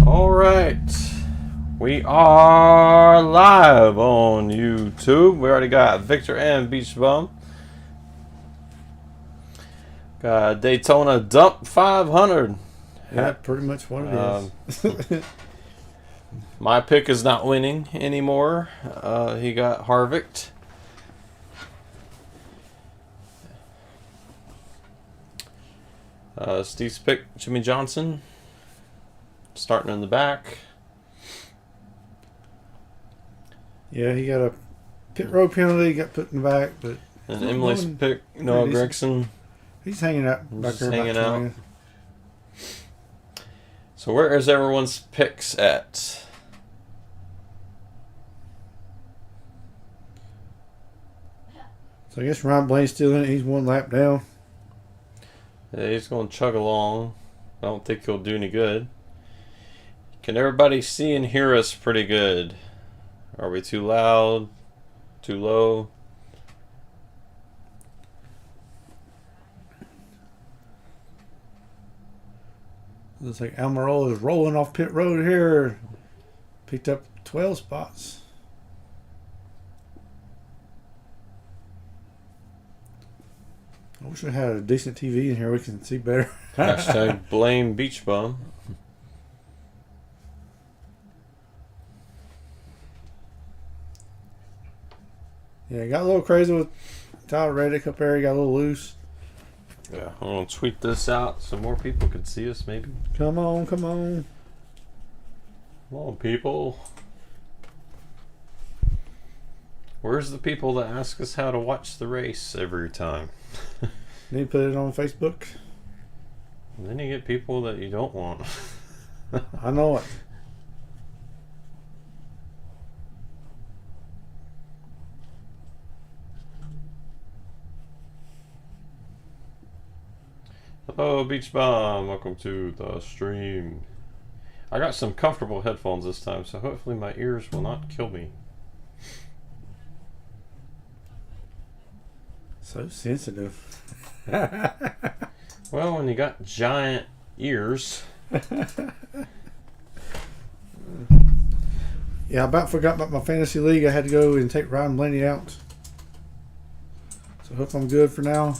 All right, we are live on YouTube. We already got Victor and Beach Bum. Got Daytona Dump 500. Yeah, pretty much what it is. My pick is not winning anymore. He got Harvicked. Steve's pick, Jimmy Johnson. Starting in the back. Yeah, he got a pit road penalty, got put in the back, but And Emily's pick, Noah Gregson. he's hanging out back Just there. hanging out. So where is everyone's picks at? So I guess Ryan Blaney's still in it. He's one lap down. Yeah, he's going to chug along. I don't think he'll do any good. Can everybody see and hear us pretty good? Are we too loud? Too low? Looks like Almirola is rolling off pit road here. Picked up 12 spots. I wish I had a decent TV in here we can see better. Hashtag blame Beach Bum. Yeah, got a little crazy with Tyler Reddick up there. He got a little loose. Yeah, I'm going to tweet this out so more people can see us maybe. Come on, come on. Come on, people. Where's the people that ask us how to watch the race every time? Need to put it on Facebook. And then you get people that you don't want. I know it. Hello, Beach Bomb. Welcome to the stream. I got some comfortable headphones this time, so hopefully my ears will not kill me. So sensitive. Well, when you got giant ears. Yeah, I about forgot about my fantasy league. I had to go and take Ryan Blaney out. So I hope I'm good for now.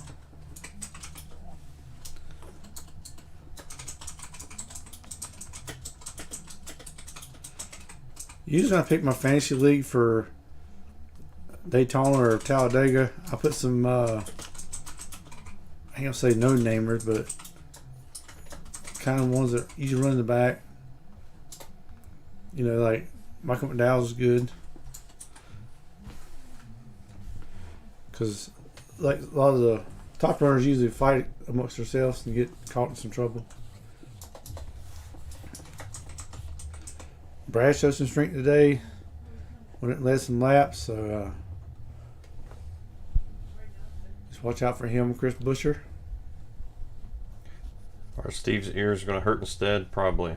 Usually when I pick my fantasy league for Daytona or Talladega, I put some, I ain't gonna say no-namers, but kind of ones that usually run in the back. You know, like Michael McDowell's good. Because like a lot of the top runners usually fight amongst themselves and get caught in some trouble. Brad showed some strength today when it led some laps, so just watch out for him, Chris Buescher. Are Steve's ears going to hurt instead? Probably.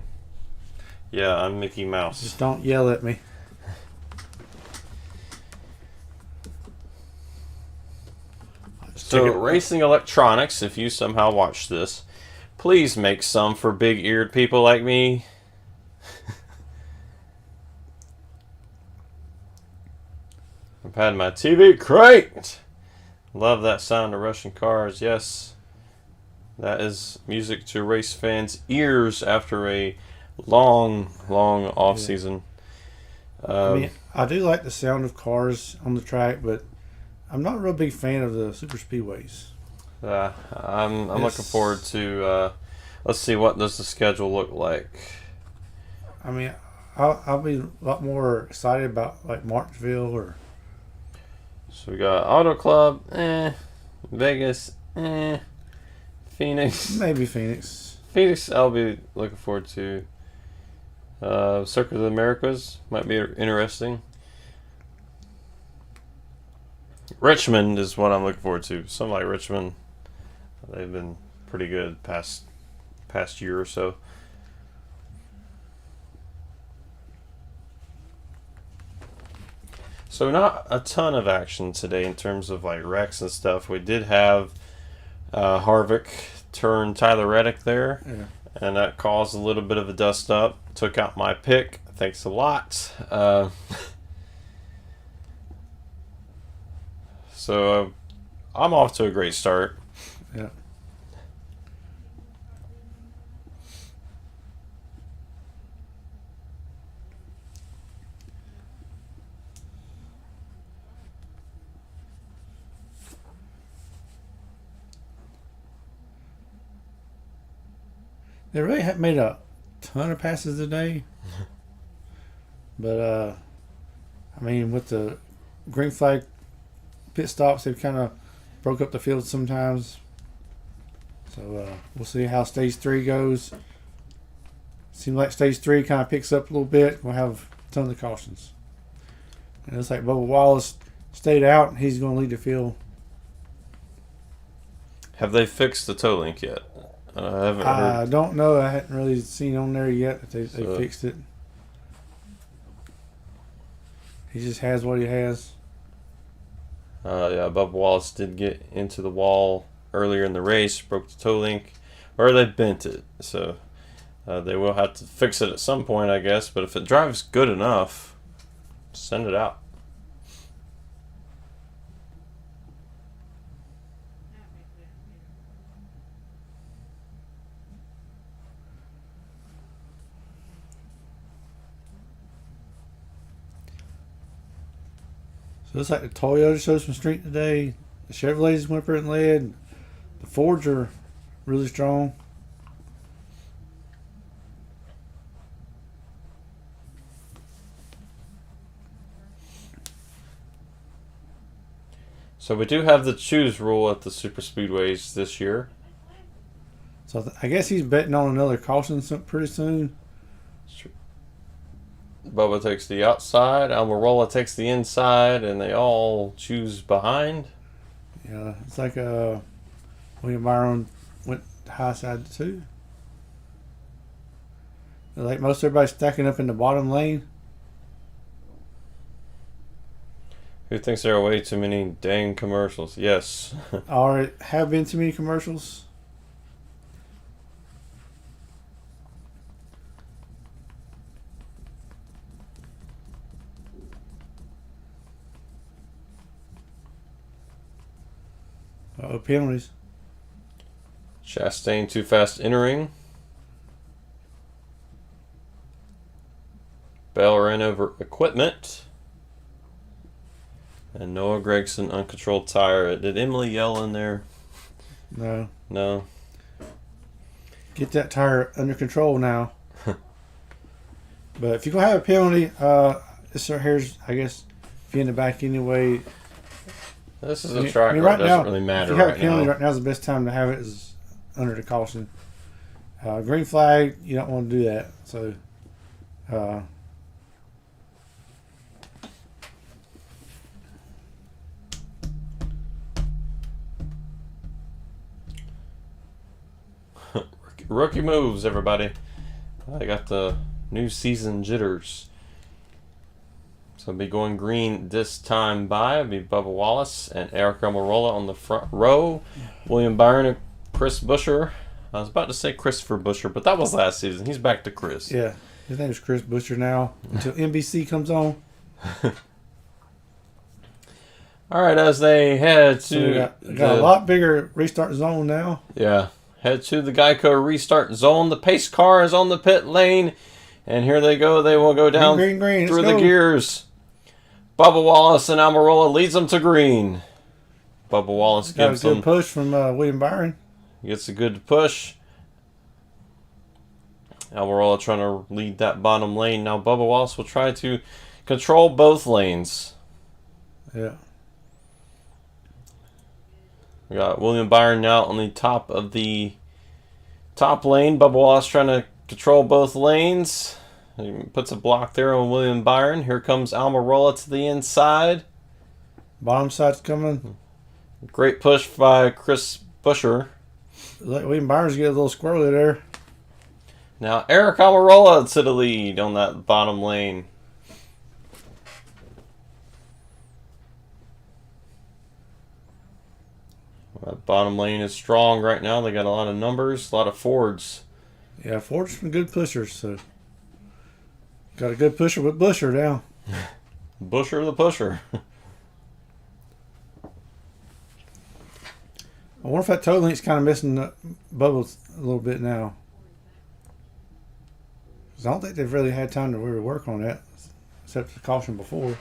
Yeah, I'm Mickey Mouse. Just don't yell at me. So, Racing Electronics, if you somehow watch this, please make some for big-eared people like me. I've had my TV cranked. Love that sound of Russian cars. Yes, that is music to race fans' ears after a long off season. I mean, I do like the sound of cars on the track, but I'm not a real big fan of the super speedways. I'm looking forward to. Let's see, what does the schedule look like? I mean, I'll be a lot more excited about like Martinsville or. So we got Auto Club, Vegas, Phoenix. Maybe Phoenix. Phoenix, I'll be looking forward to. Circuit of the Americas might be interesting. Richmond is what I'm looking forward to. Something like Richmond, they've been pretty good past year or so. So not a ton of action today in terms of like wrecks and stuff. We did have Harvick turn Tyler Reddick there. And that caused a little bit of a dust up. Took out my pick. Thanks a lot. So I'm off to a great start. Yeah. They really haven't made a ton of passes today. But, I mean, with the green flag pit stops, they've kind of broke up the field sometimes. So, we'll see how stage 3 goes. Seems like stage 3 kind of picks up a little bit. We'll have tons of cautions. And it looks like Bubba Wallace stayed out, and he's going to lead the field. Have they fixed the toe link yet? I haven't heard. I don't know. I hadn't really seen on there yet that they fixed it. He just has what he has. Yeah, Bubba Wallace did get into the wall earlier in the race, broke the toe link, or they bent it. So they will have to fix it at some point, I guess. But if it drives good enough, send it out. So it looks like the Toyota showed some strength today. The Chevrolets went up and led. The Fords are really strong. So we do have the choose rule at the super speedways this year. So I guess he's betting on another caution pretty soon. Bubba takes the outside, Almirola takes the inside, and they all choose behind. Yeah, it's like William Byron went high side too. Like most everybody's stacking up in the bottom lane. Who thinks there are way too many dang commercials? Yes. Or have been too many commercials. Penalties. Chastain too fast entering. Bell ran over equipment. And Noah Gregson uncontrolled tire. Did Emily yell in there? No. No. Get that tire under control now. But if you're going to have a penalty, this right here's, I guess, if you're in the back anyway. This is a track where it doesn't really matter if you have right a penalty now. right now is the best time to have it is under the caution. Green flag, you don't want to do that. So, Rookie moves, everybody. I got the new season jitters. So I'll be going green this time by. It'll be Bubba Wallace and Eric Almirola on the front row. William Byron and Chris Buescher. I was about to say Christopher Buescher, but that was last season. He's back to Chris. yeah. His name is Chris Buescher now until NBC comes on. All right, as they head to... So we got a lot bigger restart zone now. Yeah. Head to the Geico restart zone. The pace car is on the pit lane. And here they go. They will go down Green. through Let's the go. gears. Bubba Wallace and Almirola leads them to green. Bubba Wallace Got a gives good them... push from William Byron. Gets a good push. Almirola trying to lead that bottom lane. Now Bubba Wallace will try to control both lanes. Yeah. We got William Byron now on the top of the top lane. Bubba Wallace trying to control both lanes. He puts a block there on William Byron. Here comes Almirola to the inside. Bottom side's coming. Great push by Chris Buescher. William Byron's getting a little squirrely there. Now Eric Almirola to the lead on that bottom lane. That bottom lane is strong right now. They got a lot of numbers, a lot of Fords. Yeah, Ford's some good pushers, so got a good pusher with Busher now. Busher the pusher. I wonder if that toe link's kind of messing up Bubbles a little bit now. 'Cause I don't think they've really had time to really work on that, except the caution before.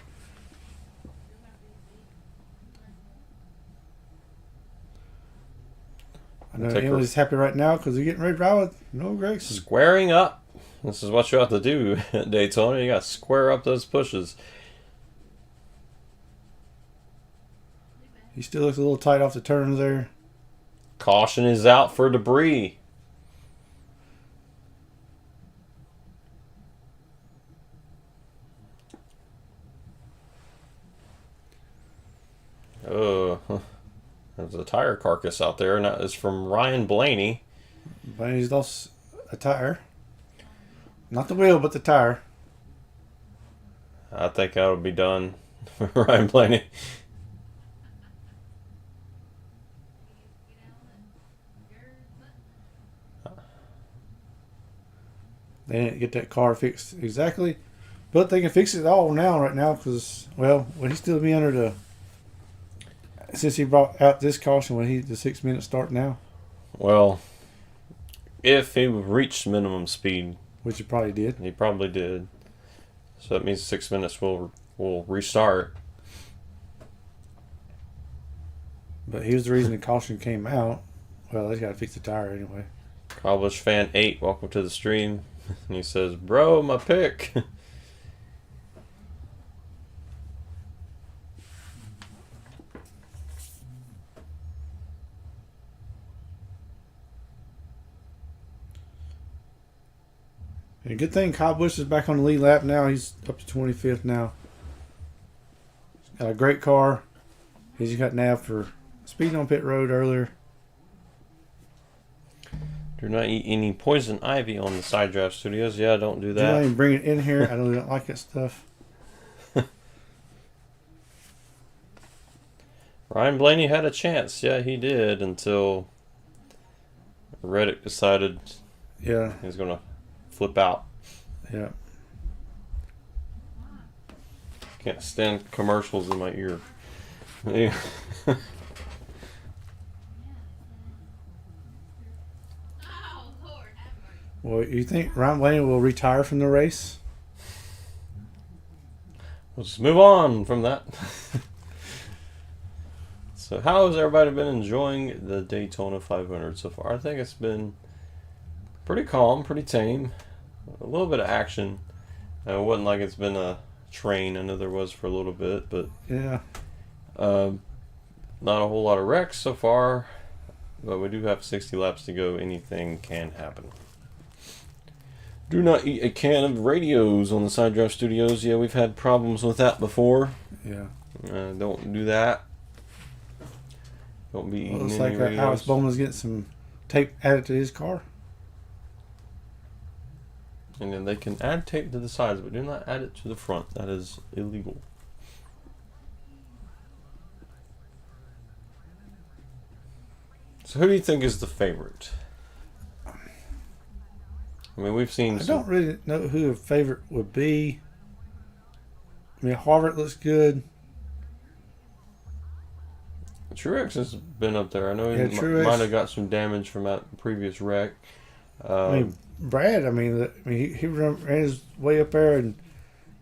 I know Emily's happy right now because they're getting ready to ride with Noah Gragson. Squaring up. This is what you have to do at Daytona. You got to square up those pushes. He still looks a little tight off the turns there. Caution is out for debris. Oh, there's a tire carcass out there, and that is from Ryan Blaney. Blaney's lost a tire. Not the wheel, but the tire. I think that'll be done for Ryan Blaney. They didn't get that car fixed exactly, but they can fix it all now, right now, because, well, will he still be under the, since he brought out this caution, will he the 6 minute start now? Well, if he reached minimum speed, Which he probably did. he probably did. So that means 6 minutes will restart. But here's the reason the caution came out. Well, they got to fix the tire anyway. Cobblish fan 8, welcome to the stream. And he says, "Bro, my pick." And good thing Kyle Busch is back on the lead lap now. He's up to 25th now. He's got a great car. He's got nav for speeding on pit road earlier. Do not eat any poison ivy on the Side Draft Studios. Yeah, don't do Do not that. even bring it in here. I really don't like that stuff. Ryan Blaney had a chance. Yeah, he did, until Reddick decided Yeah, he was going to flip out. yeah. Can't stand commercials in my ear. Yeah. Well, you think Ryan Blaney will retire from the race? Let's move on from that. So, how has everybody been enjoying the Daytona 500 so far? I think it's been pretty calm, pretty tame. A little bit of action. It wasn't like it's been a train. I know there was for a little bit, but Yeah. not a whole lot of wrecks so far. But we do have 60 laps to go. Anything can happen. Do not eat a can of radios on the Side Draft Studios. Yeah, we've had problems with that before. Yeah. Don't do that. Don't be eating Looks any like radios. Alex Bowman's getting some tape added to his car. And then they can add tape to the sides, but do not add it to the front. That is illegal. So who do you think is the favorite? I mean, we've seen I don't really know who a favorite would be. I mean, Harvick looks good. Truex has been up there. I know Yeah, he Truex. might have got some damage from that previous wreck. I mean, Brad. He ran his way up there and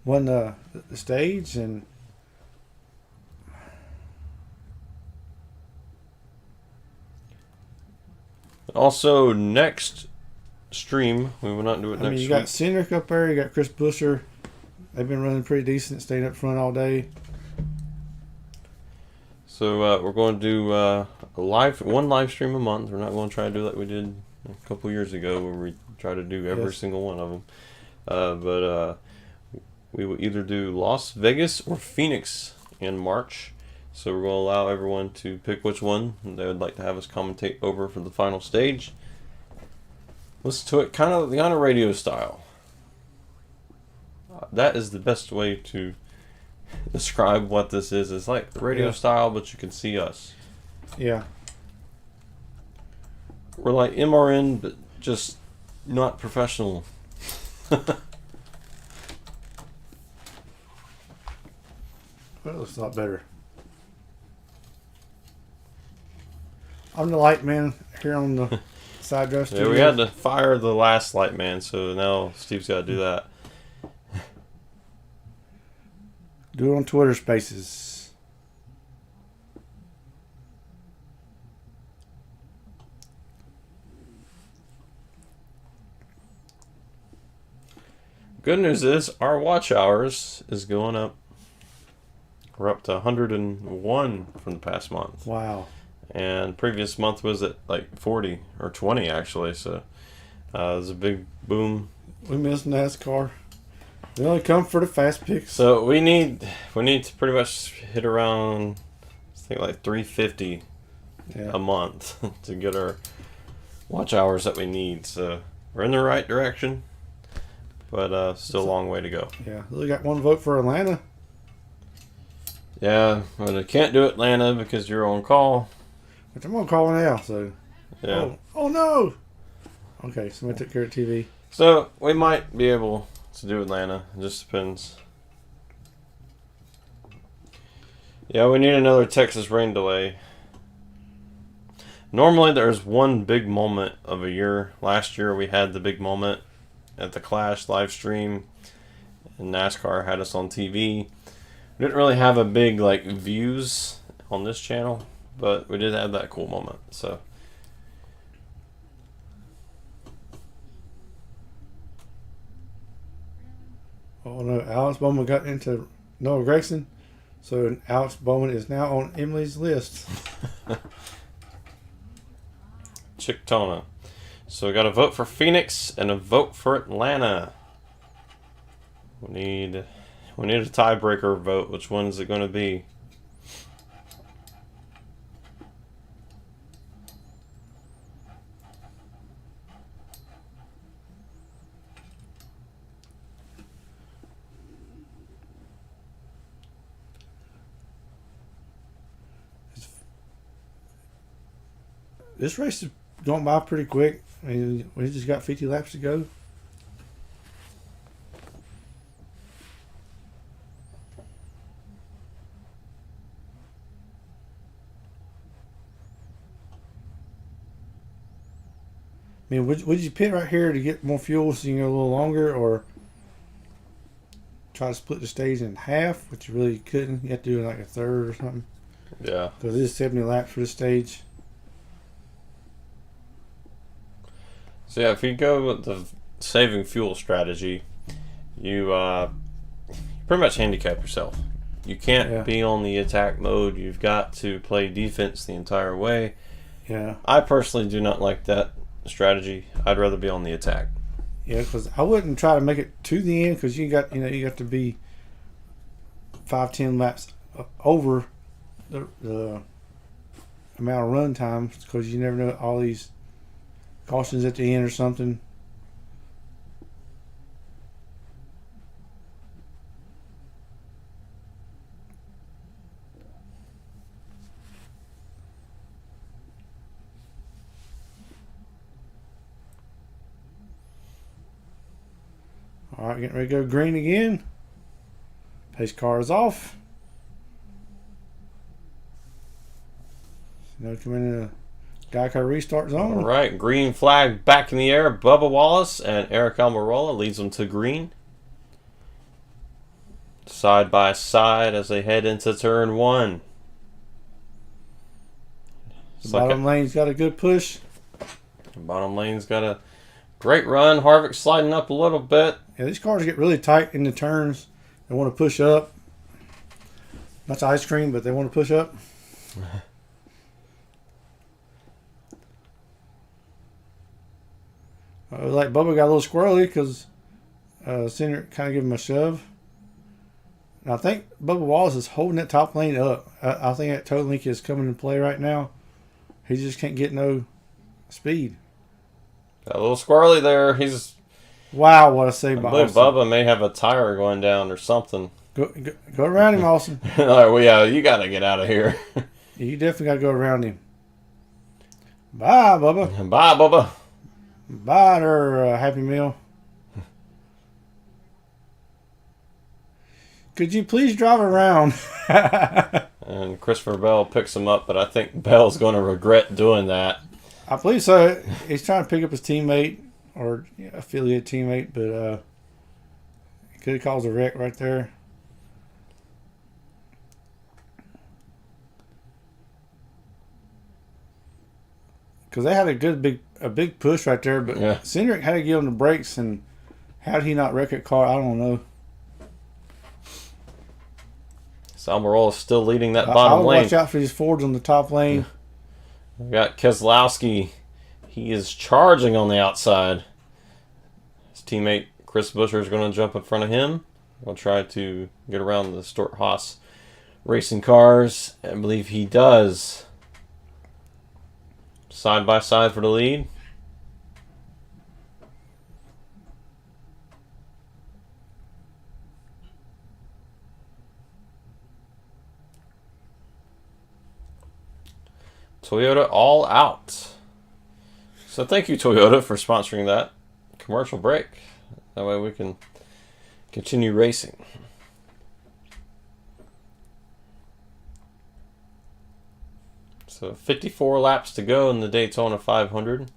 won the stage, and also next stream, we will not do it I mean, next you week. got Cindric up there. You got Chris Buescher. They've been running pretty decent, staying up front all day. So we're going to do one live stream a month. We're not going to try to do like we did a couple years ago, where we try to do every Yes. single one of them. But we will either do Las Vegas or Phoenix in March. So we're going to allow everyone to pick which one they would like to have us commentate over for the final stage. Listen to it kind of on a radio style. That is the best way to describe what this is. It's like the radio Yeah. style, but you can see us. Yeah. We're like MRN, but just not professional. Well, it looks a lot better. I'm the light man here on the side dress. Yeah, we had to fire the last light man, so now Steve's got to do that. Do it on Twitter Spaces. Good news is our watch hours is going up. We're up to 101 from the past month. Wow. And previous month was at like 40 or 20 actually, so it was a big boom. We miss NASCAR. They only come for the fast picks. So we need to pretty much hit around, I think, like 350 a month to get our watch hours that we need. So we're in the right direction, but still a long way to go. Yeah, we got one vote for Atlanta. Yeah, but I can't do Atlanta because you're on call. Which I'm gonna call now. So. Yeah. Oh no. Okay, somebody took care of TV. So we might be able to do Atlanta. It just depends. Yeah, we need another Texas rain delay. Normally there's one big moment of a year. Last year we had the big moment at the Clash live stream, and NASCAR had us on TV. We didn't really have a big like views on this channel, but we did have that cool moment. So Oh no, Alex Bowman got into Noah Gregson, so Alex Bowman is now on Emily's list. Daytona. So we got a vote for Phoenix and a vote for Atlanta. We need a tiebreaker vote. Which one is it going to be? This race is going by pretty quick. I mean, we just got 50 laps to go. I mean, would you pit right here to get more fuel so you can go a little longer, or try to split the stage in half, which you really couldn't? You have to do like a third or something. Yeah. Because it is 70 laps for the stage. So yeah, if you go with the saving fuel strategy, you pretty much handicap yourself. You can't be on the attack mode. You've got to play defense the entire way. Yeah. I personally do not like that strategy. I'd rather be on the attack. Yeah, because I wouldn't try to make it to the end, because you got to be 5-10 laps over the amount of run time, because you never know, all these cautions at the end or something. All right, getting ready to go green again. Pace car is off. Now coming in a Geico restart zone. All right, green flag back in the air. Bubba Wallace and Eric Almirola leads them to green. Side by side as they head into turn one. The bottom lane's got a good push. The bottom lane's got a great run. Harvick sliding up a little bit. Yeah, these cars get really tight in the turns. They want to push up. Not ice cream, but they want to push up. Like Bubba got a little squirrely because Senior kind of gave him a shove. And I think Bubba Wallace is holding that top lane up. I think that toe link is coming into play right now. He just can't get no speed. Got a little squirrely there. He's... Wow, what a save by believe Austin. Bubba may have a tire going down or something. Go around him, Austin. All right, well, yeah, you got to get out of here. You definitely got to go around him. Bye, Bubba. Bye, Bubba. Buy her a Happy Meal. Could you please drive around? And Christopher Bell picks him up, but I think Bell's going to regret doing that. I believe so. He's trying to pick up his teammate or affiliate teammate, but he could have caused a wreck right there. Because they had a big push right there, but Yeah. Cindric had to give him the brakes, and how did he not wreck that car? I don't know. So Almirola's still leading that I bottom would lane. watch out for these Fords on the top lane. We got Keselowski. He is charging on the outside. His teammate Chris Buescher is going to jump in front of him. We'll try to get around the Stewart-Haas racing cars. I believe he does. Side by side for the lead. Toyota all out. So thank you, Toyota, for sponsoring that commercial break. That way we can continue racing. So 54 laps to go in the Daytona 500.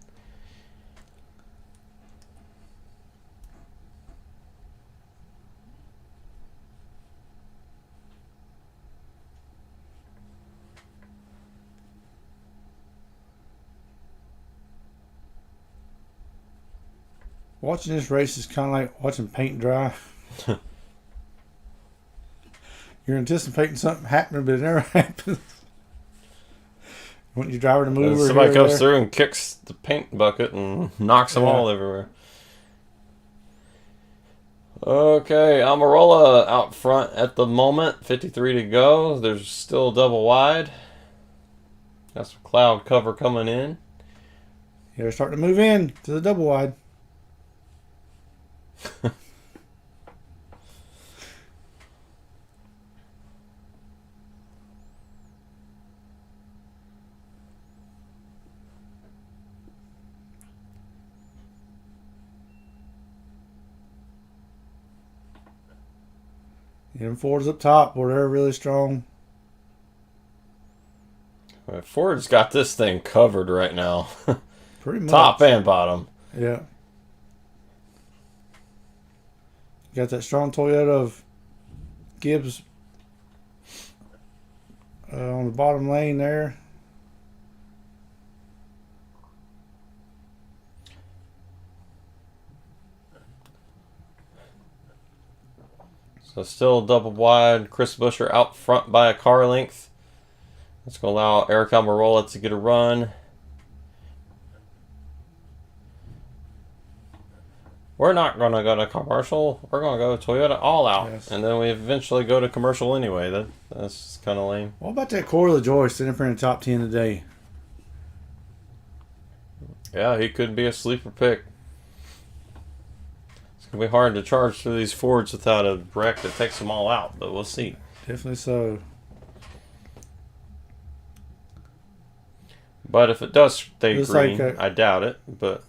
Watching this race is kind of like watching paint dry. You're anticipating something happening, but it never happens. Want your driver to move And or somebody here or comes there. through and kicks the paint bucket and knocks them Yeah. all everywhere. Okay, Almirola out front at the moment. 53 to go. There's still double wide. Got some cloud cover coming in. Yeah, they're starting to move in to the double wide. Yeah, them Fords up top where they're really strong. Ford's got this thing covered right now. Pretty much. Top and bottom. Yeah. Got that strong Toyota of Gibbs on the bottom lane there. So still double wide. Chris Buescher out front by a car length. That's going to allow Eric Almirola to get a run. We're not going to go to commercial. We're going to go Toyota all out. Yes. And then we eventually go to commercial anyway. That's kind of lame. What about that Corey LaJoy sitting up in the top 10 today? Yeah, he could be a sleeper pick. It's going to be hard to charge through these Fords without a wreck that takes them all out, but we'll see. Definitely so. But if it does stay Looks green, like I doubt it. But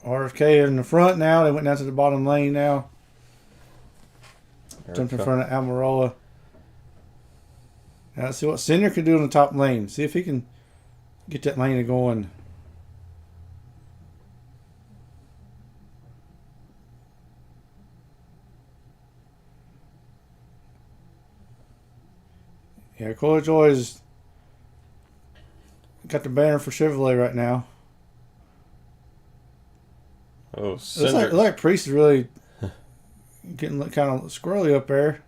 RFK in the front now. They went down to the bottom lane now. there Jumped it in comes. front of Almirola. Now let's see what Cindric can do in the top lane. See if he can get that lane going. Yeah, Corey LaJoy's got the banner for Chevrolet right now. Oh, Looks Cindric. like Priest is really getting kind of squirrely up there.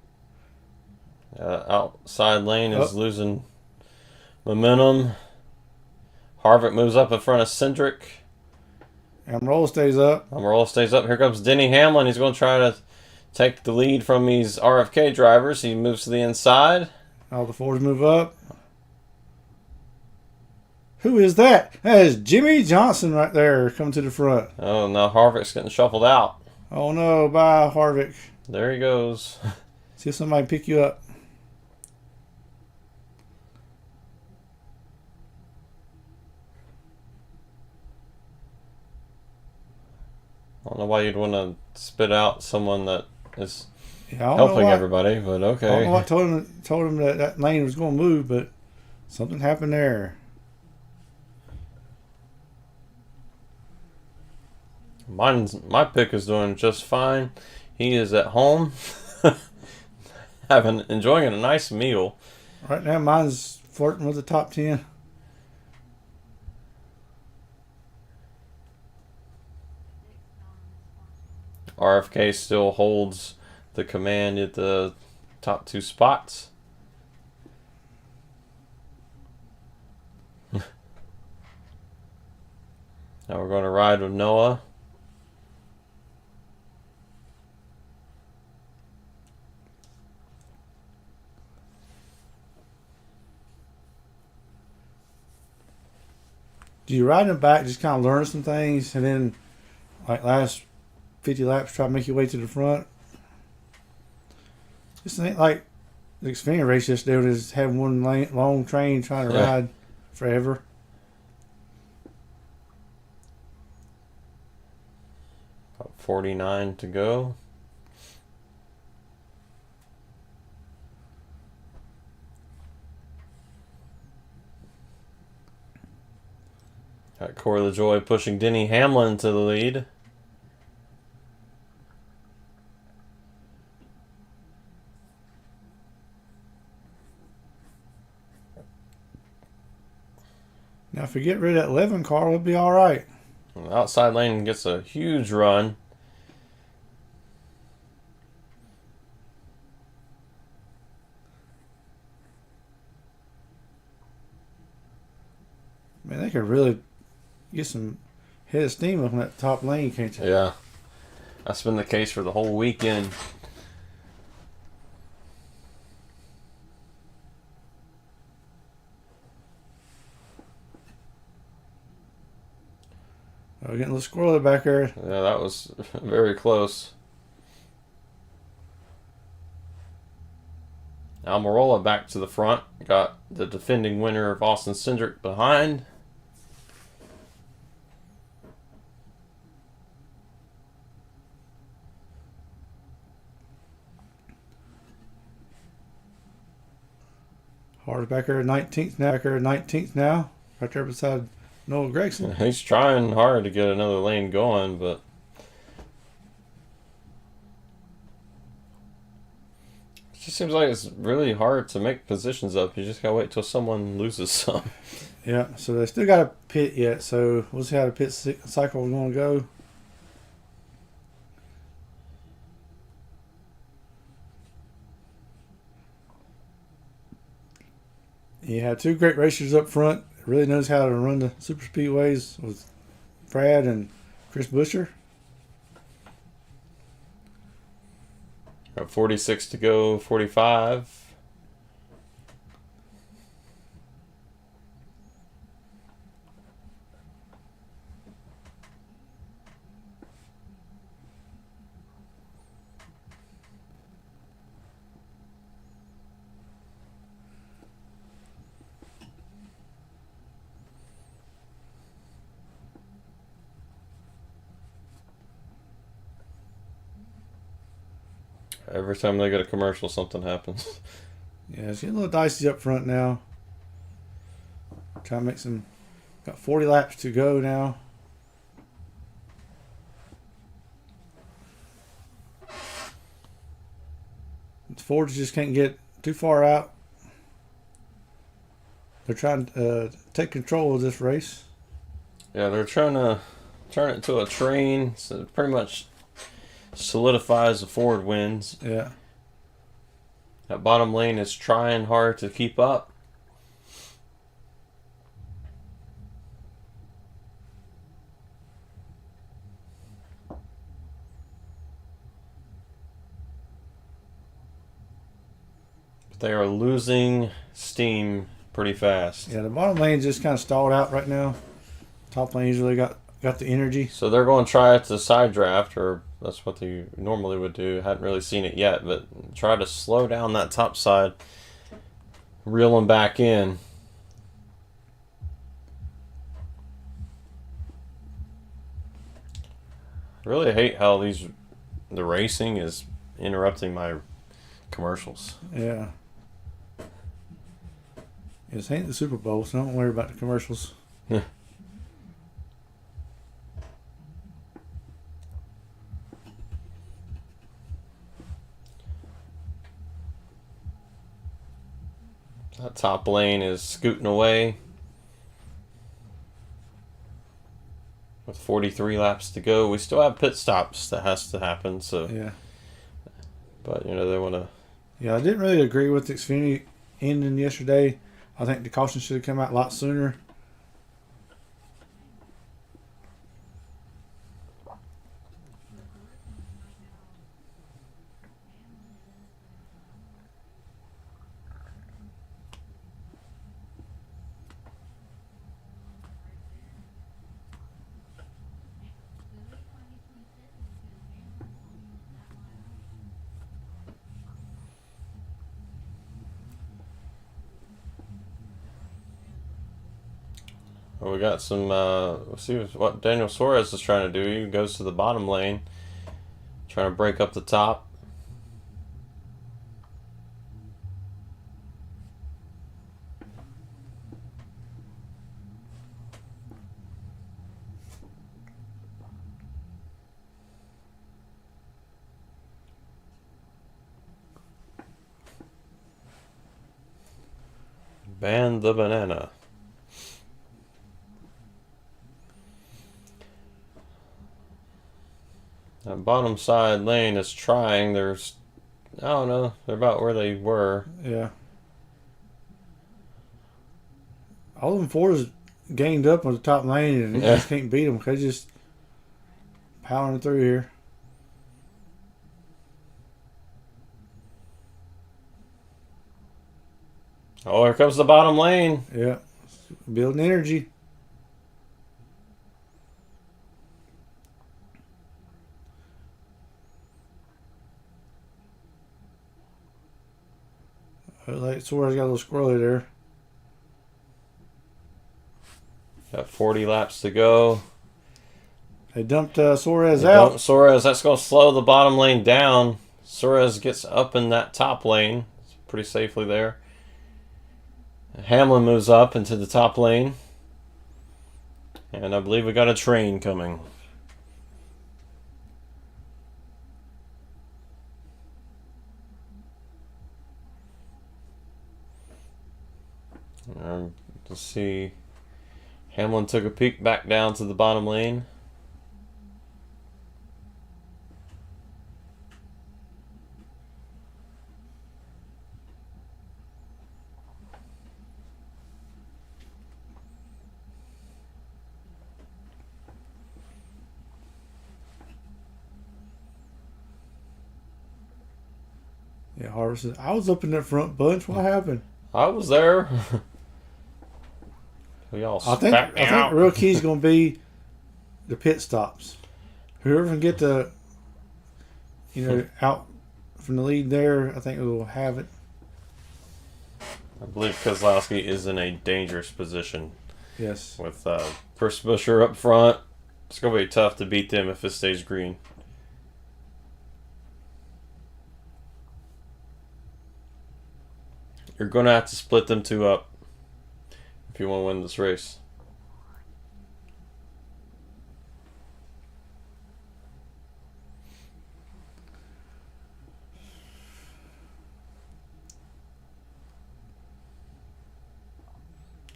Outside lane is losing momentum. Harvick moves up in front of Cindric. Almirola stays up. Almirola stays up. Here comes Denny Hamlin. He's going to try to take the lead from these RFK drivers. He moves to the inside. All the Fords move up. Who is that? That is Jimmy Johnson right there coming to the front. Oh, now Harvick's getting shuffled out. Oh no, bye Harvick. There he goes. See if somebody pick you up. I don't know why you'd want to spit out someone that is Yeah, I don't know helping what, everybody, but I don't know okay. what told him that that lane was going to move, but something happened there. My pick is doing just fine. He is at home, enjoying a nice meal. Right now, mine's flirting with the top 10. RFK still holds the command at the top 2 spots. Now we're going to ride with Noah. Do you ride in the back, just kind of learn some things, and then, like last 50 laps, try to make your way to the front? This ain't like the Xfinity race yesterday, was having one long train trying to ride forever. About 49 to go. Got Corey LaJoy pushing Denny Hamlin to the lead. Now, if we get rid of that 11 car, we'll be all right. The outside lane gets a huge run. Man, they could really get some head of steam up on that top lane, can't you? Yeah. That's been the case for the whole weekend. We're getting a little squirrely back there. Yeah, that was very close. Almirola back to the front. Got the defending winner of Austin Cindric behind. Hard back there, 19th now. Back there, 19th now. Right there beside Noah Gregson. He's trying hard to get another lane going, but it just seems like it's really hard to make positions up. You just gotta wait till someone loses some. Yeah, so they still got a pit yet, so we'll see how the pit cycle is going to go. You have two great racers up front. Really knows how to run the super speedways with Brad and Chris Buescher. Got 46 to go, 45. Every time they get a commercial, something happens. Yeah, it's getting a little dicey up front now. Trying to make some. Got 40 laps to go now. The Fords just can't get too far out. They're trying to take control of this race. Yeah, they're trying to turn it into a train, so it pretty much solidifies the Ford wins. Yeah. That bottom lane is trying hard to keep up. But they are losing steam pretty fast. Yeah, the bottom lane just kind of stalled out right now. Top lane's really got the energy. So they're going to try it to side draft, or that's what they normally would do. Hadn't really seen it yet, but try to slow down that top side, reel them back in. I really hate how the racing is interrupting my commercials. Yeah. This ain't the Super Bowl, so don't worry about the commercials. That top lane is scooting away with 43 laps to go. We still have pit stops that has to happen. So Yeah. But they want to. Yeah, I didn't really agree with the Xfinity ending yesterday. I think the caution should have come out a lot sooner. Well, we got some. Let's see what Daniel Suarez is trying to do. He goes to the bottom lane, trying to break up the top. Ban the banana. That bottom side lane is trying. There's, I don't know, they're about where they were. Yeah. All them fours gained up on the top lane, and you just can't beat them. They're just powering through here. Oh, here comes the bottom lane. Yeah. Building energy. Like Suarez got a little squirrely there. Got 40 laps to go. They dumped Suarez out. Suarez, that's going to slow the bottom lane down. Suarez gets up in that top lane. It's pretty safely there. Hamlin moves up into the top lane. And I believe we got a train coming. Let's see. Hamlin took a peek back down to the bottom lane. Yeah, Harvey says, I was up in that front bunch. What happened? I was there. We all I think the real key is going to be the pit stops. Whoever can get the, out from the lead there, I think will have it. I believe Keselowski is in a dangerous position. Yes. With Chris Buescher up front. It's going to be tough to beat them if it stays green. You're going to have to split them two up if you want to win this race.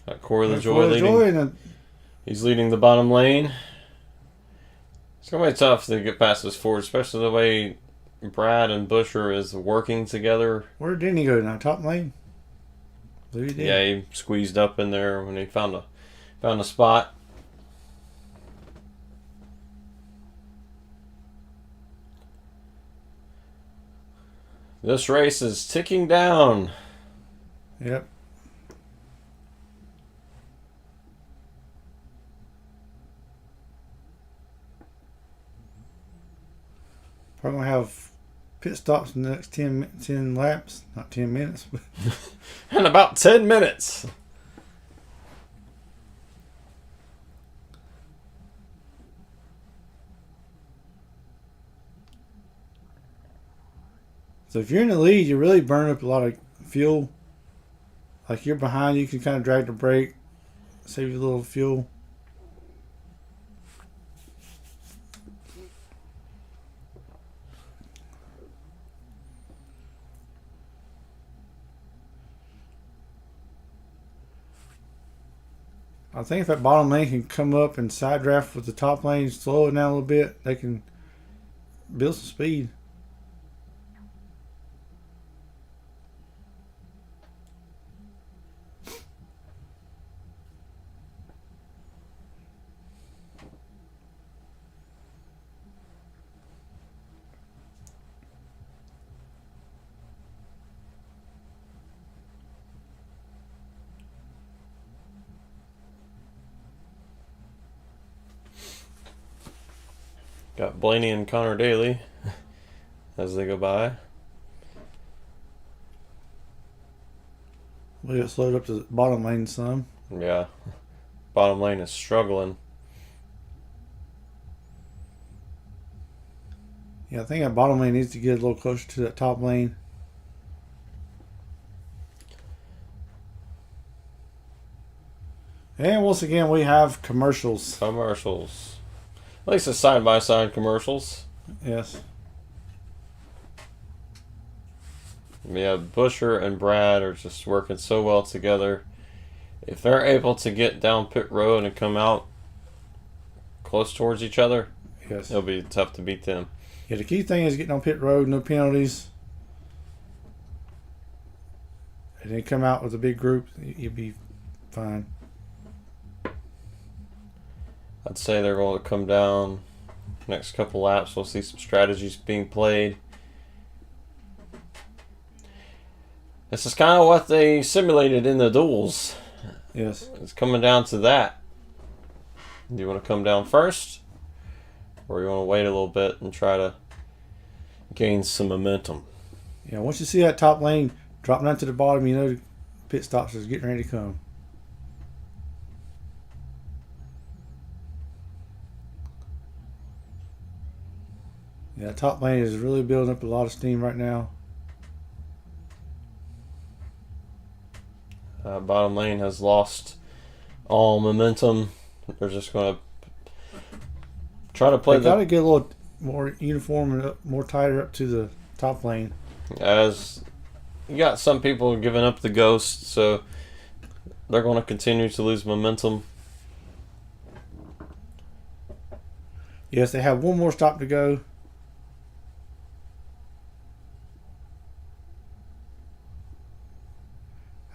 Got Corey LaJoy leading. He's leading the bottom lane. It's going to be tough to get past this Ford, especially the way Brad and Buescher is working together. Where didn't he go now? Top lane? Yeah, he squeezed up in there when he found a spot. This race is ticking down. Yep. Probably going to have pit stops in the next 10 laps. Not 10 minutes, but In about 10 minutes. So if you're in the lead, you really burn up a lot of fuel. Like you're behind, you can kind of drag the brake, save you a little fuel. I think if that bottom lane can come up and side draft with the top lane, slow it down a little bit, they can build some speed. Got Blaney and Connor Daly as they go by. We got slowed up to the bottom lane some. Yeah. Bottom lane is struggling. Yeah, I think that bottom lane needs to get a little closer to that top lane. And once again, we have commercials. Commercials. At least it's side-by-side commercials. Yes. Yeah, Busher and Brad are just working so well together. If they're able to get down pit road and come out close towards each other, Yes. it'll be tough to beat them. Yeah, the key thing is getting on pit road, no penalties. And then come out with a big group, you'll be fine. I'd say they're going to come down next couple laps. We'll see some strategies being played. This is kind of what they simulated in the duels. Yes. It's coming down to that. Do you want to come down first? Or you want to wait a little bit and try to gain some momentum? Yeah, once you see that top lane dropping down to the bottom, you know the pit stops is getting ready to come. Yeah, top lane is really building up a lot of steam right now. Bottom lane has lost all momentum. They're just going to try to play They got to get a little more uniform and more tighter up to the top lane. as you got some people giving up the ghost, so they're going to continue to lose momentum. Yes, they have one more stop to go.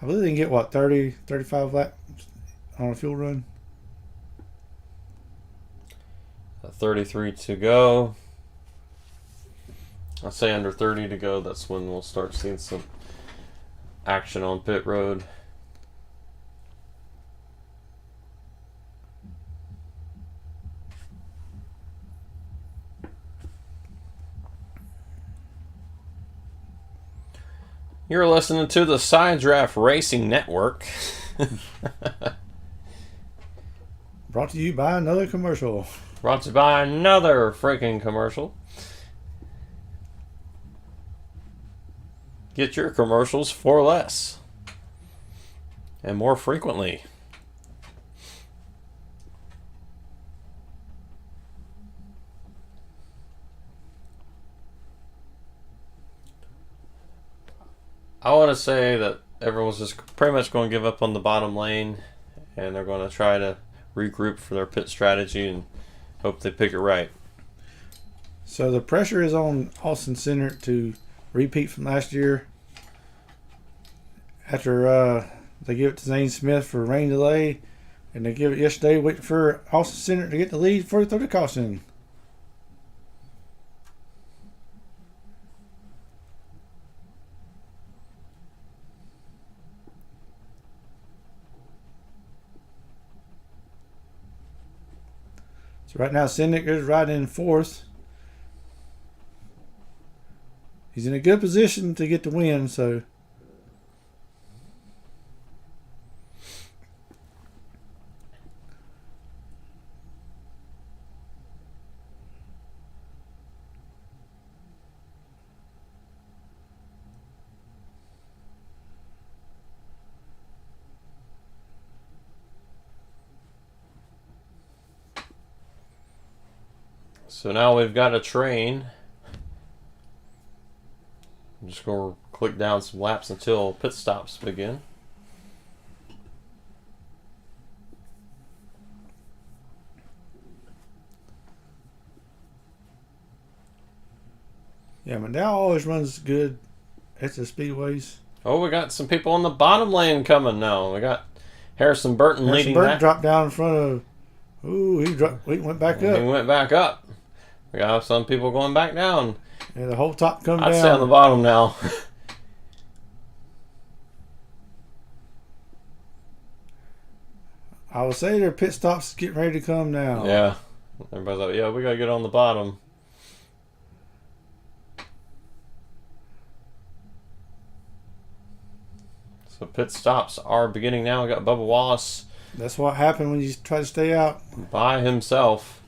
I believe they can get, what, 30, 35 laps on a fuel run? 33 to go. I'd say under 30 to go. That's when we'll start seeing some action on pit road. You're listening to the Side Draft Racing Network. Brought to you by another commercial. Brought to you by another freaking commercial. Get your commercials for less and more frequently. I want to say that everyone's just pretty much going to give up on the bottom lane, and they're going to try to regroup for their pit strategy and hope they pick it right. So the pressure is on Austin Center to repeat from last year. After they give it to Zane Smith for rain delay, and they give it yesterday, waiting for Austin Center to get the lead for the caution. So right now, Cynic is riding in fourth. He's in a good position to get the win, so. So now we've got a train. I'm just going to click down some laps until pit stops begin. Yeah, Mandel always runs good at the speedways. Oh, we got some people on the bottom lane coming now. We got Harrison Burton leading that. Dropped down in front of. Ooh, he went back up. He went back up. We got some people going back down. Yeah, the whole top come down. I'd stay on the bottom now. I would say their pit stops getting ready to come now. Yeah. Everybody's like, yeah, we got to get on the bottom. So pit stops are beginning now. We got Bubba Wallace. That's what happened when you try to stay out. By himself.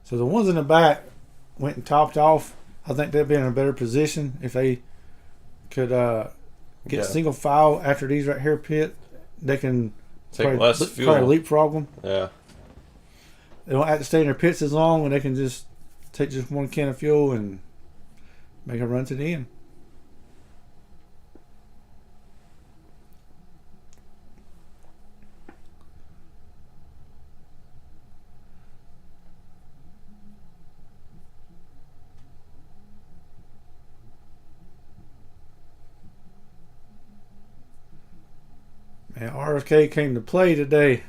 So the ones in the back went and topped off. I think they'd be in a better position if they could get single file after these right here pit. They can take less fuel. Probably leapfrog them. Yeah. They don't have to stay in their pits as long, and they can just take just one can of fuel and make a run to the end. Man, RFK came to play today.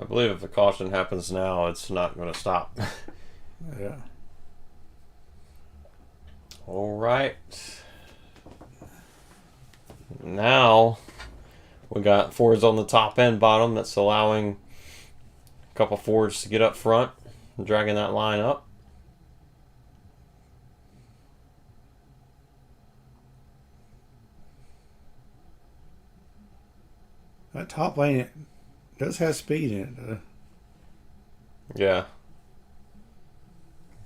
I believe if the caution happens now, it's not going to stop. Yeah. All right. Now we got Fords on the top and bottom. That's allowing a couple Fords to get up front, dragging that line up. That top lane does have speed in it. Yeah.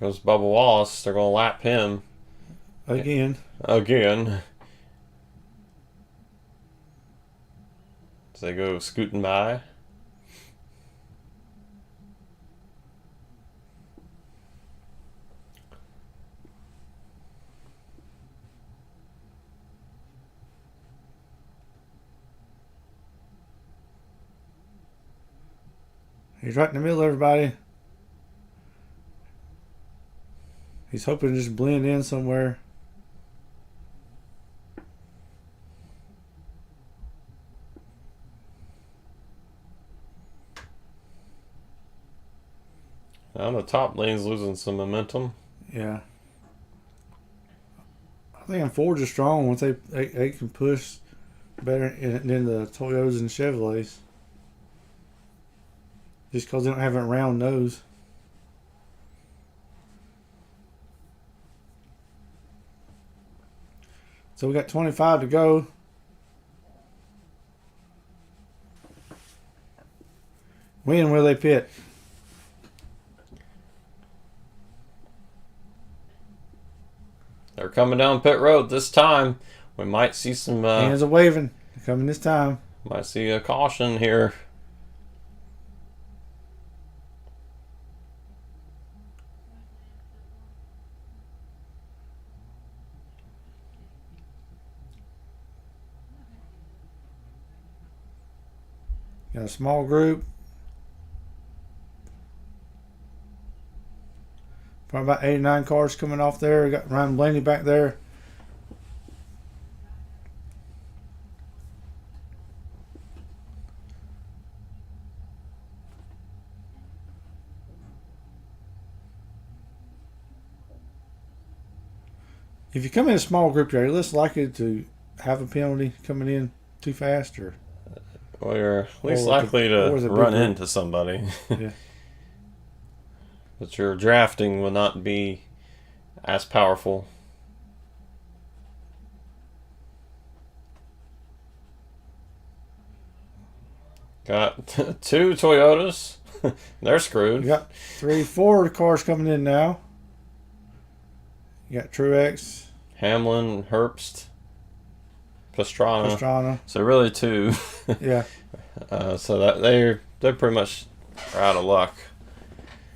Goes Bubba Wallace. They're going to lap him. Again. As they go scooting by. He's right in the middle of everybody. He's hoping to just blend in somewhere. Now the top lane's losing some momentum. Yeah. I think Fords are strong once they can push better than the Toyotas and Chevrolets. Just because they don't have a round nose. So we got 25 to go. When will they pit? They're coming down pit road this time. We might see some... hands are waving. They're coming this time. Might see a caution here. Got a small group. Probably about 8 or 9 cars coming off there. Got Ryan Blaney back there. If you come in a small group, you're less likely to have a penalty coming in too fast, or Well, you're at least likely to run into somebody. Yeah. but your drafting will not be as powerful. Got 2 Toyotas. They're screwed. We got 3 Ford cars coming in now. You got Truex, Hamlin, Herbst, Pastrana. So really 2. Yeah. So that they're pretty much out of luck.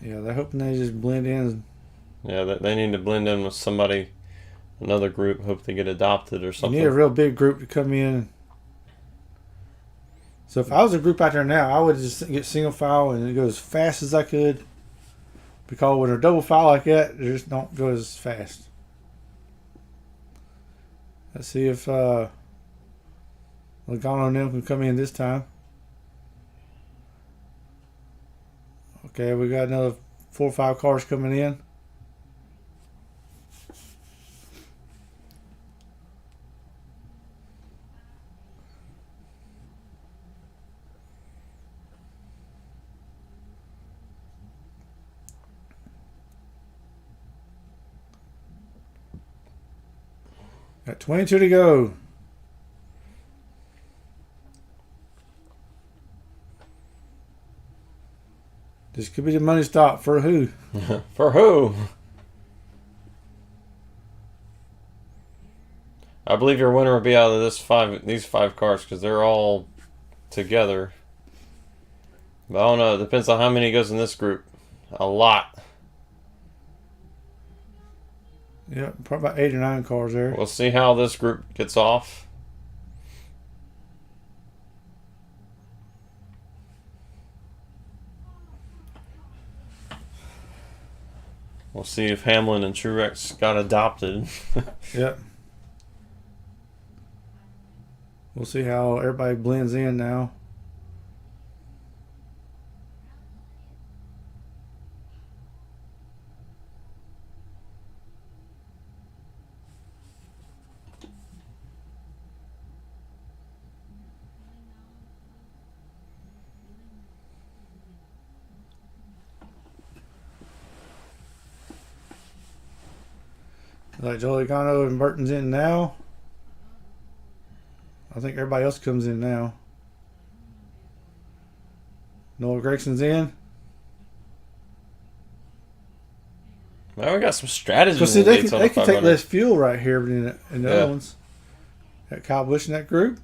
Yeah, they're hoping they just blend in. Yeah, they need to blend in with somebody, another group. Hope they get adopted or something. You need a real big group to come in. So if I was a group out there now, I would just get single file and go as fast as I could. Because when they're double file like that, they just don't go as fast. Let's see if Logano and them can come in this time. Okay, we got another 4 or 5 cars coming in. Got 22 to go. This could be the money stop for who? For who? I believe your winner will be out of these 5 cars because they're all together. But I don't know. It depends on how many goes in this group. A lot. Yeah, probably about 8 or 9 cars there. We'll see how this group gets off. We'll see if Hamlin and Truex got adopted. Yep. We'll see how everybody blends in now. Like Joey Logano and Burton's in now. I think everybody else comes in now. Noah Gregson's in. Well, we got some strategy. Because see, they can take less fuel right here than the other ones. Got Kyle Busch in that group.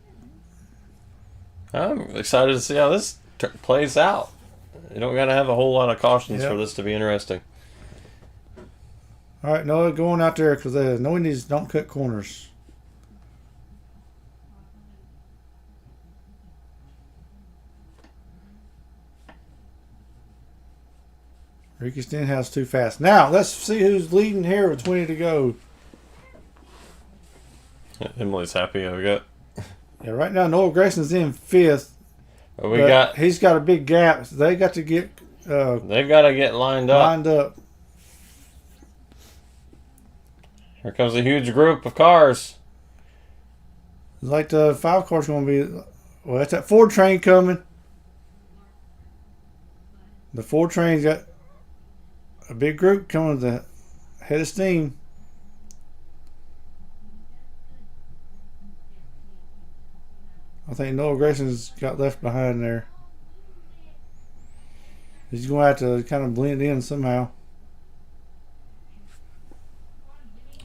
I'm excited to see how this plays out. You don't got to have a whole lot of cautions for this to be interesting. All right, Noah, going out there because knowing these don't cut corners. Ricky Stenhouse too fast. Now let's see who's leading here with 20 to go. Emily's happy. We got. Yeah, right now Noah Grayson's in 5th. But he's got a big gap. So they got to get. They've got to get lined up. Here comes a huge group of cars. It's like the 5 car's going to be. Well, that's that Ford train coming. The Ford train's got a big group coming to the head of steam. I think Noah Grayson's got left behind there. He's going to have to kind of blend in somehow.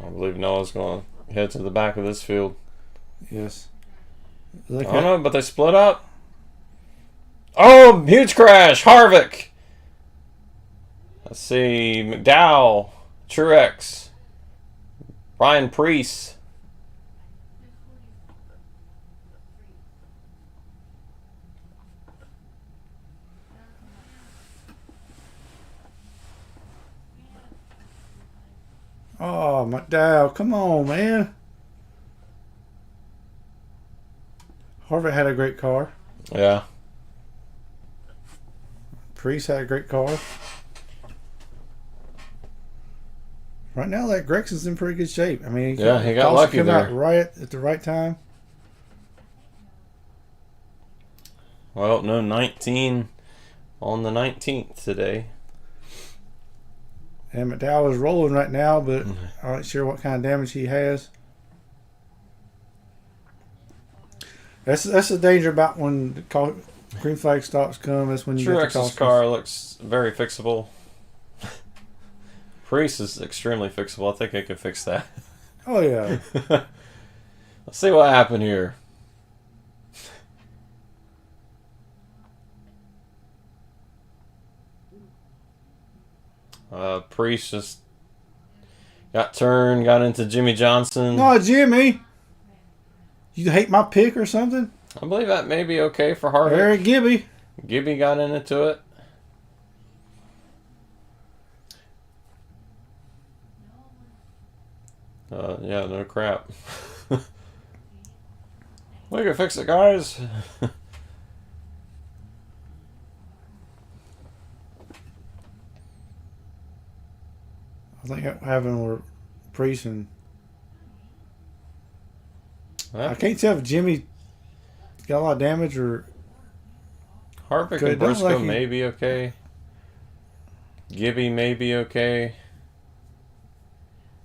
I believe Noah's going to head to the back of this field. Yes. I don't know, but they split up. Oh, huge crash. Harvick. Let's see. McDowell. Truex. Ryan Preece. Oh, McDowell, come on, man. Harvick had a great car. Yeah. Preece had a great car. Right now, that Gregson's in pretty good shape. I mean, he got lucky there. Out right at the right time. Well, no 19 on the 19th today. And McDowell is rolling right now, but I'm not sure what kind of damage he has. That's the danger about when the green flag stops come. That's when you get the Truex's cautions. car looks very fixable. Priest is extremely fixable. I think I could fix that. Oh yeah. Let's see what happened here. Priest just got turned, got into Jimmy Johnson. No, Jimmy. You hate my pick or something? I believe that may be okay for Harvick. Eric Gibby. Gibby got into it. Yeah, no crap. We can fix it, guys. I think that happened with Priest and I can't tell if Jimmy got a lot of damage or Harvick and Briscoe may be okay. Gibby may be okay.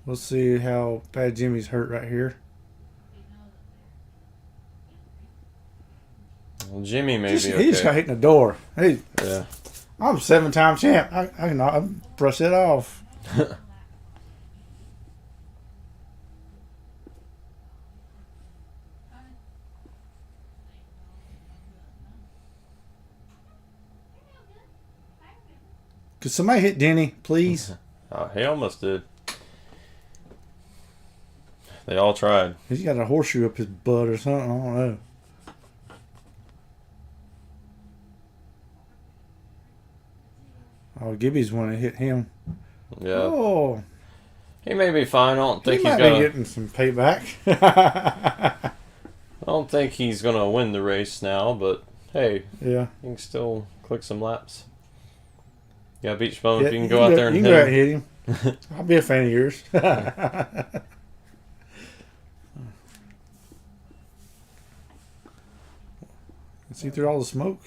We'll see how bad Jimmy's hurt right here. Well, Jimmy may be okay. He just got hit in the door. Hey, yeah. I'm a 7-time champ. I can brush it off. Could somebody hit Denny, please? Oh, he almost did. They all tried. He's got a horseshoe up his butt or something. I don't know. Oh, Gibby's one that hit him. Yeah. Oh. He may be fine. I don't think He he's might be gonna. getting some payback. I don't think he's gonna win the race now, but hey, yeah. you can still click some laps. Yeah, Beach Bone, Yeah, if you can go out there and hit him. I'll be a fan of yours. See through all the smoke.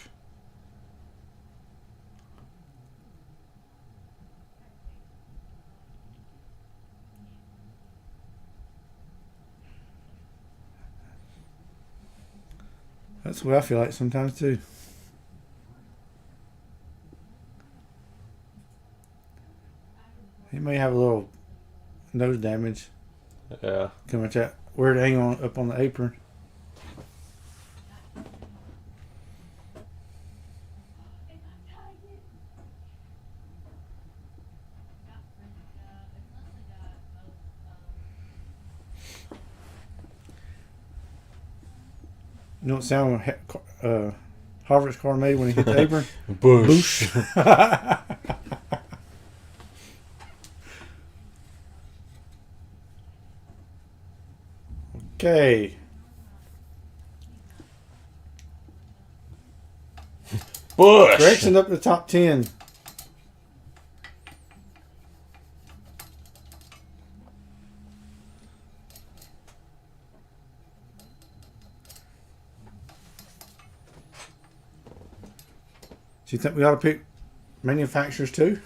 That's what I feel like sometimes too. He may have a little nose damage. Yeah. Coming at that weird angle up on the apron. You know what sound Harvick's car made when he hit the apron? Bush. Okay. Bush. Gregson up to the top 10. Do you think we ought to pick manufacturers too?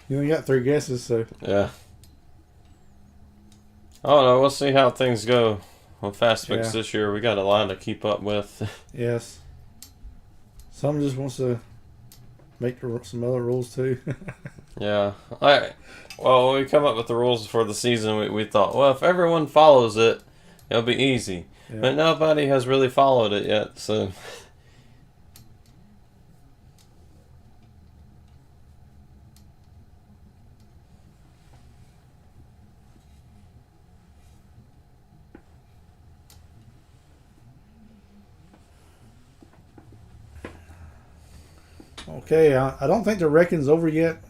You only got 3 guesses, so. Yeah. Oh no, we'll see how things go on Fast Fix this year. We got a lot to keep up with. Yes. Some just wants to make some other rules too. Yeah. Well, when we come up with the rules for the season, we thought, well, if everyone follows it, it'll be easy. Yeah. But nobody has really followed it yet, so. Okay, I don't think the wrecking's over yet.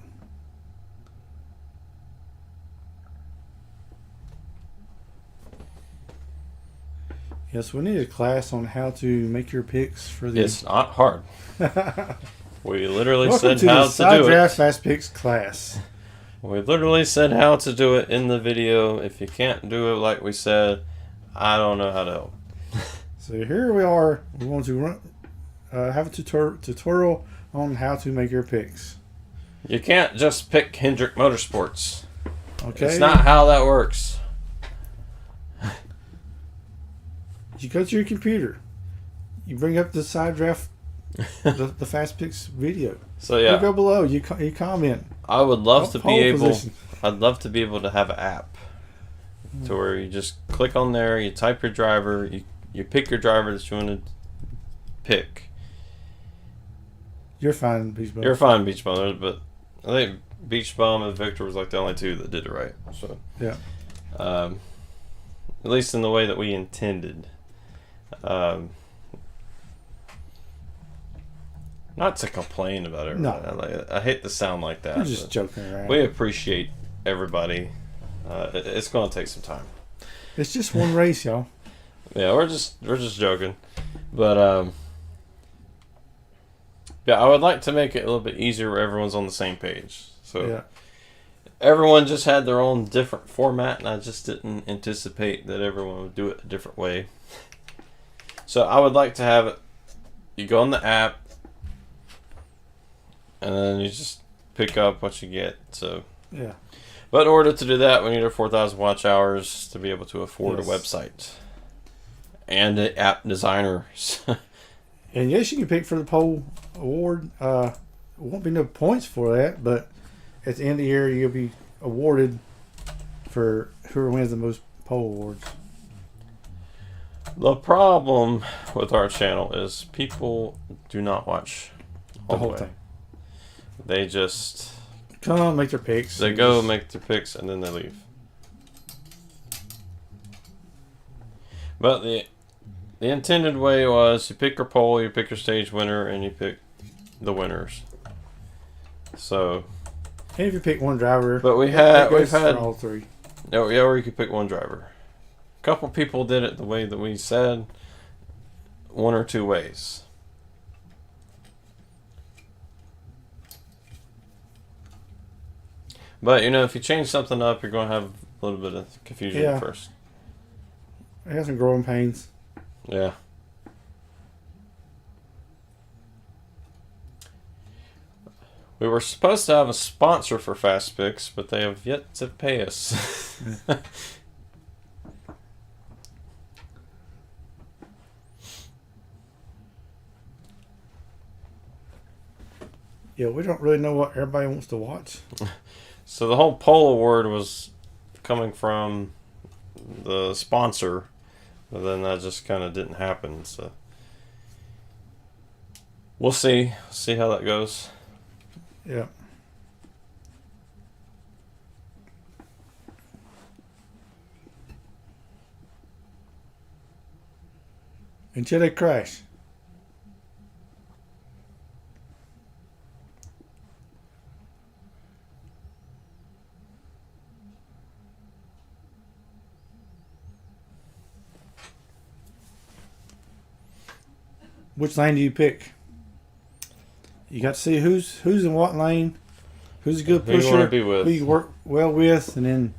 Yes, we need a class on how to make your picks for the. It's not hard. We literally Welcome said to how the to Side do Draft it. Fast Picks class. We literally said how to do it in the video. If you can't do it like we said, I don't know how to help. So here we are. We want to have a tutorial on how to make your picks. You can't just pick Hendrick Motorsports. Okay. It's not how that works. You go to your computer. You bring up the side draft, the Fast Picks video. So You yeah, go below. You comment. I would love to be Pole able. position. I'd love to be able to have an app to where you just click on there, you type your driver, you pick your driver that you want to pick. You're fine, Beach Bum. You're fine, Beach Bum, but I think Beach Bum and Victor was like the only two that did it right. So Yeah. at least in the way that we intended. Not to complain about it. No. I hate to sound like that. You're just but joking around. we appreciate everybody. It's going to take some time. It's just one race, y'all. Yeah, we're just joking, but yeah, I would like to make it a little bit easier where everyone's on the same page. So Yeah. everyone just had their own different format, and I just didn't anticipate that everyone would do it a different way. So I would like to have it. You go on the app, and then you just pick up what you get. So, Yeah. but in order to do that, we need our 4,000 watch hours to be able to afford Yes. a website and an app designer. And yes, you can pick for the pole award. Won't be no points for that, but at the end of the year, you'll be awarded for whoever wins the most pole awards. The problem with our channel is people do not watch all The whole way. thing. They just Come make their picks. they go make their picks and then they leave. But the intended way was you pick your pole, you pick your stage winner, and you pick the winners. So, And if you pick one driver, but we've had all three. yeah, or you could pick one driver. A couple people did it the way that we said, one or two ways. But if you change something up, you're going to have a little bit of confusion Yeah. at first. It has some growing pains. Yeah. We were supposed to have a sponsor for Fast Picks, but they have yet to pay us. Yeah, we don't really know what everybody wants to watch. So the whole poll award was coming from the sponsor, but then that just kind of didn't happen. So we'll see how that goes. Yeah. Until they crash. Which lane do you pick? You got to see who's in what lane, who's a good Who you pusher, wanna be with. who you work well with, and then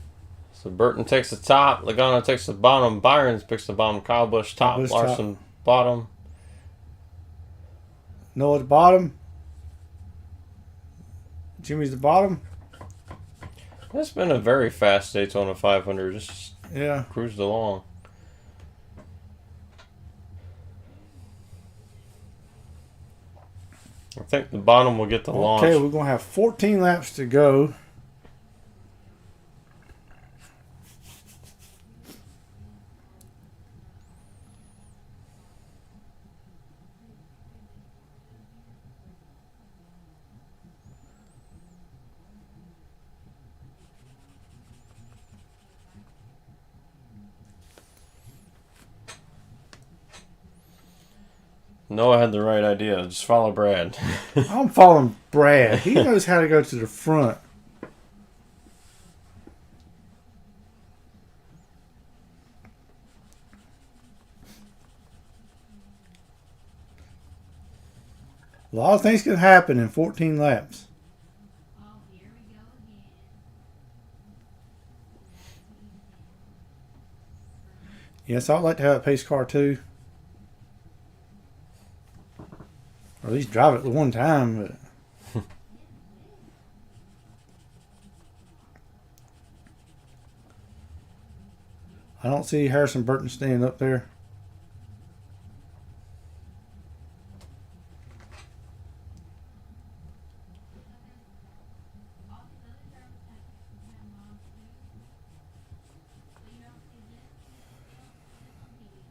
So Burton takes the top, Logano takes the bottom, Byron picks the bottom, Kyle Busch top, Busch Larson bottom. Noah at the bottom. Jimmy's the bottom. It's been a very fast Daytona 500. Just Yeah. cruised along. I think the bottom will get the launch. Okay, we're gonna have 14 laps to go. Noah had the right idea. Just follow Brad. I'm following Brad. He knows how to go to the front. A lot of things can happen in 14 laps. Oh, here we go again. Yes, I'd like to have a pace car too. Or at least drive it the one time. But I don't see Harrison Burton standing up there. All these other drivers have moms too. But you don't see this. You don't see this on video.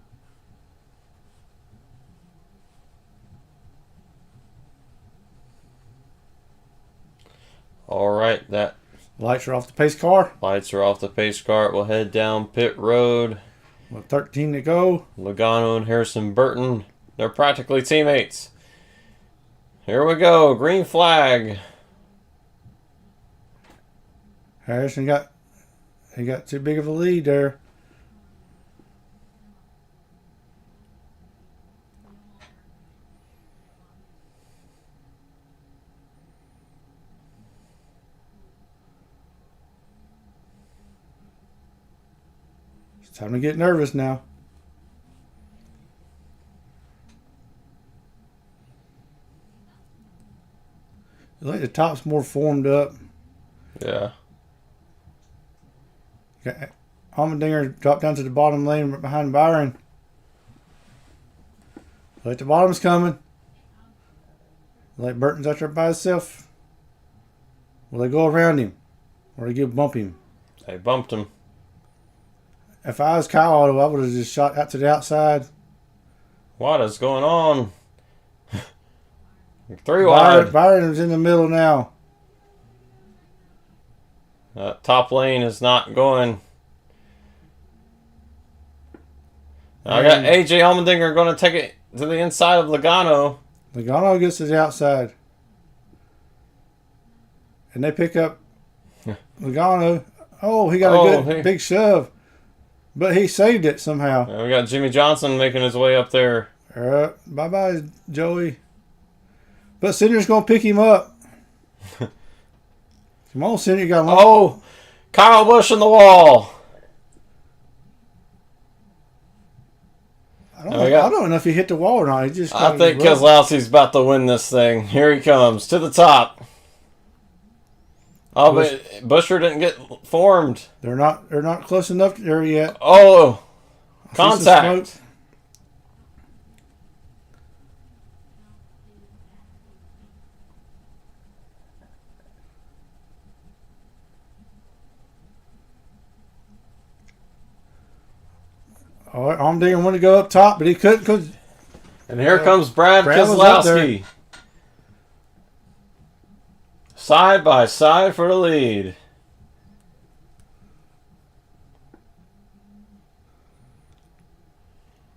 All right, that Lights are off the pace car. lights are off the pace car. We'll head down pit road. With 13 to go. Logano and Harrison Burton, they're practically teammates. Here we go, green flag. Harrison got too big of a lead there. It's time to get nervous now. I like the top's more formed up. Yeah. Got Allmendinger dropped down to the bottom lane right behind Byron. Like the bottom's coming. Like Burton's out there by himself. Will they go around him? Or they bump him? They bumped him. If I was Kyle Otto, I would have just shot out to the outside. What is going on? 3 wide. Byron's in the middle now. Top lane is not going. I got AJ Allmendinger going to take it to the inside of Logano. Logano gets to the outside. And they pick up Logano. Oh, he got a good big shove. But he saved it somehow. We got Jimmy Johnson making his way up there. Bye-bye, Joey. But Cinder's going to pick him up. Come on, Cinder. You got one. Oh, Kyle Busch in the wall. I don't know if he hit the wall or not. He just I think Keselowski's about to win this thing. Here he comes to the top. Oh, but Busher didn't get formed. They're not close enough there yet. Oh, contact. All right, Allmendinger wanted to go up top, but he couldn't because. And here comes Brad Keselowski. Side by side for the lead.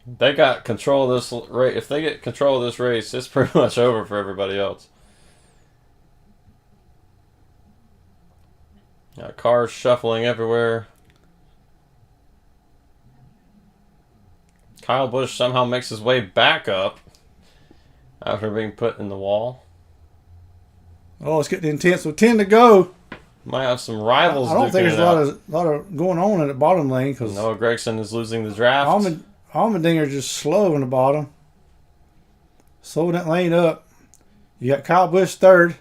They got control of this race. If they get control of this race, it's pretty much over for everybody else. Got cars shuffling everywhere. Kyle Busch somehow makes his way back up after being put in the wall. Oh, it's getting intense with 10 to go. Might have some rivals. I don't think there's a lot of going on in the bottom lane because Noah Gragson is losing the draft. Allmendinger's just slow in the bottom. Slowing that lane up. You got Kyle Busch third.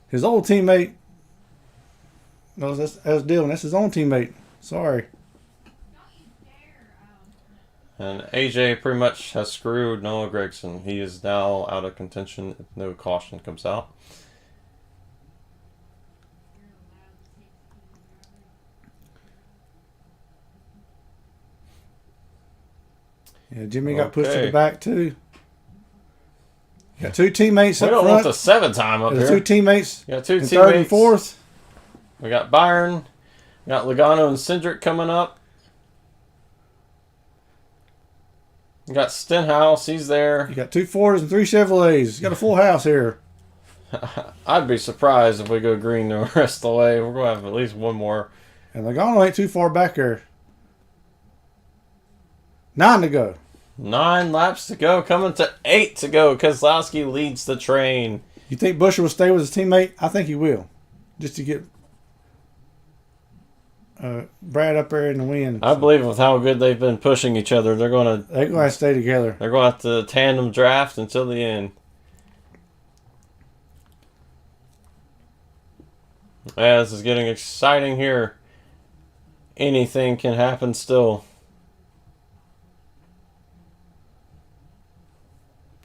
His old teammate. No, that's Dylan. That's his own teammate. Sorry. And AJ pretty much has screwed Noah Gragson. He is now out of contention if no caution comes out. Yeah, Jimmy got pushed to the back too. Got two teammates up front. We don't want the 7-time up here. Two teammates. Got two teammates. Third and fourth. We got Byron. We got Logano and Cindric coming up. You got Stenhouse, he's there. You got 2 Fords and 3 Chevrolets. You got a full house here. I'd be surprised if we go green the rest of the way. We're going to have at least one more. And Logano ain't too far back there. 9 to go. 9 laps to go, coming to 8 to go. Keselowski leads the train. You think Busher will stay with his teammate? I think he will. Just to get Brad up there in the win. I believe with how good they've been pushing each other, they're going to stay together. They're going to have to tandem draft until the end. Yeah, this is getting exciting here. anything can happen still.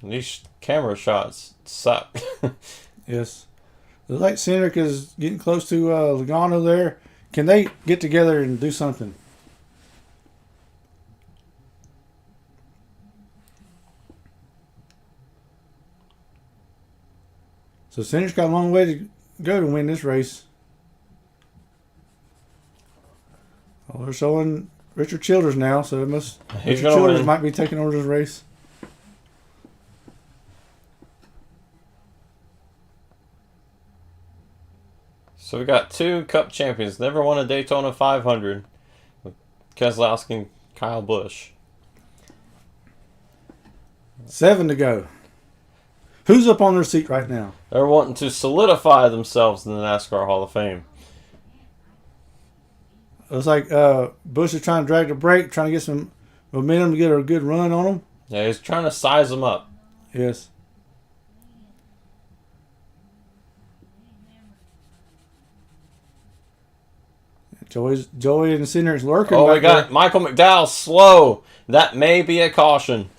These camera shots suck. Yes. Looks like Cindric is getting close to Logano there. Can they get together and do something? So Cindric's got a long way to go to win this race. Oh, they're showing Richard Childers now, so it must. He's Richard gonna Childers win. might be taking over this race. So we got 2 Cup champions. Never won a Daytona 500. With Keselowski and Kyle Busch. 7 to go. Who's up on their seat right now? They're wanting to solidify themselves in the NASCAR Hall of Fame. Looks like Busch is trying to drag the brake, trying to get some momentum to get a good run on them. Yeah, he's trying to size them up. Yes. Joey and Cindric's lurking. Oh, we back got there. Michael McDowell slow. That may be a caution.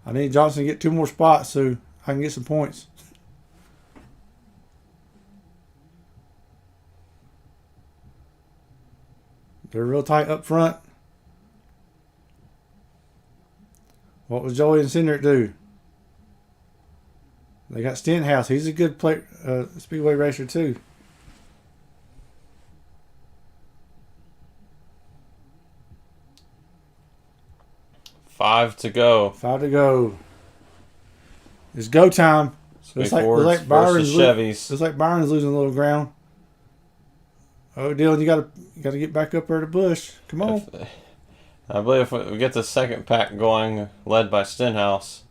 I need Johnson to get 2 more spots so I can get some points. They're real tight up front. What was Joey and Cindric do? They got Stenhouse. He's a good speedway racer too. Five to go. 5 to go. It's go time. Big Fords versus Chevys. Looks like Byron's losing a little ground. Oh, Dylan, you gotta get back up there to Bush. Come on. I believe if we get the second pack going, led by Stenhouse,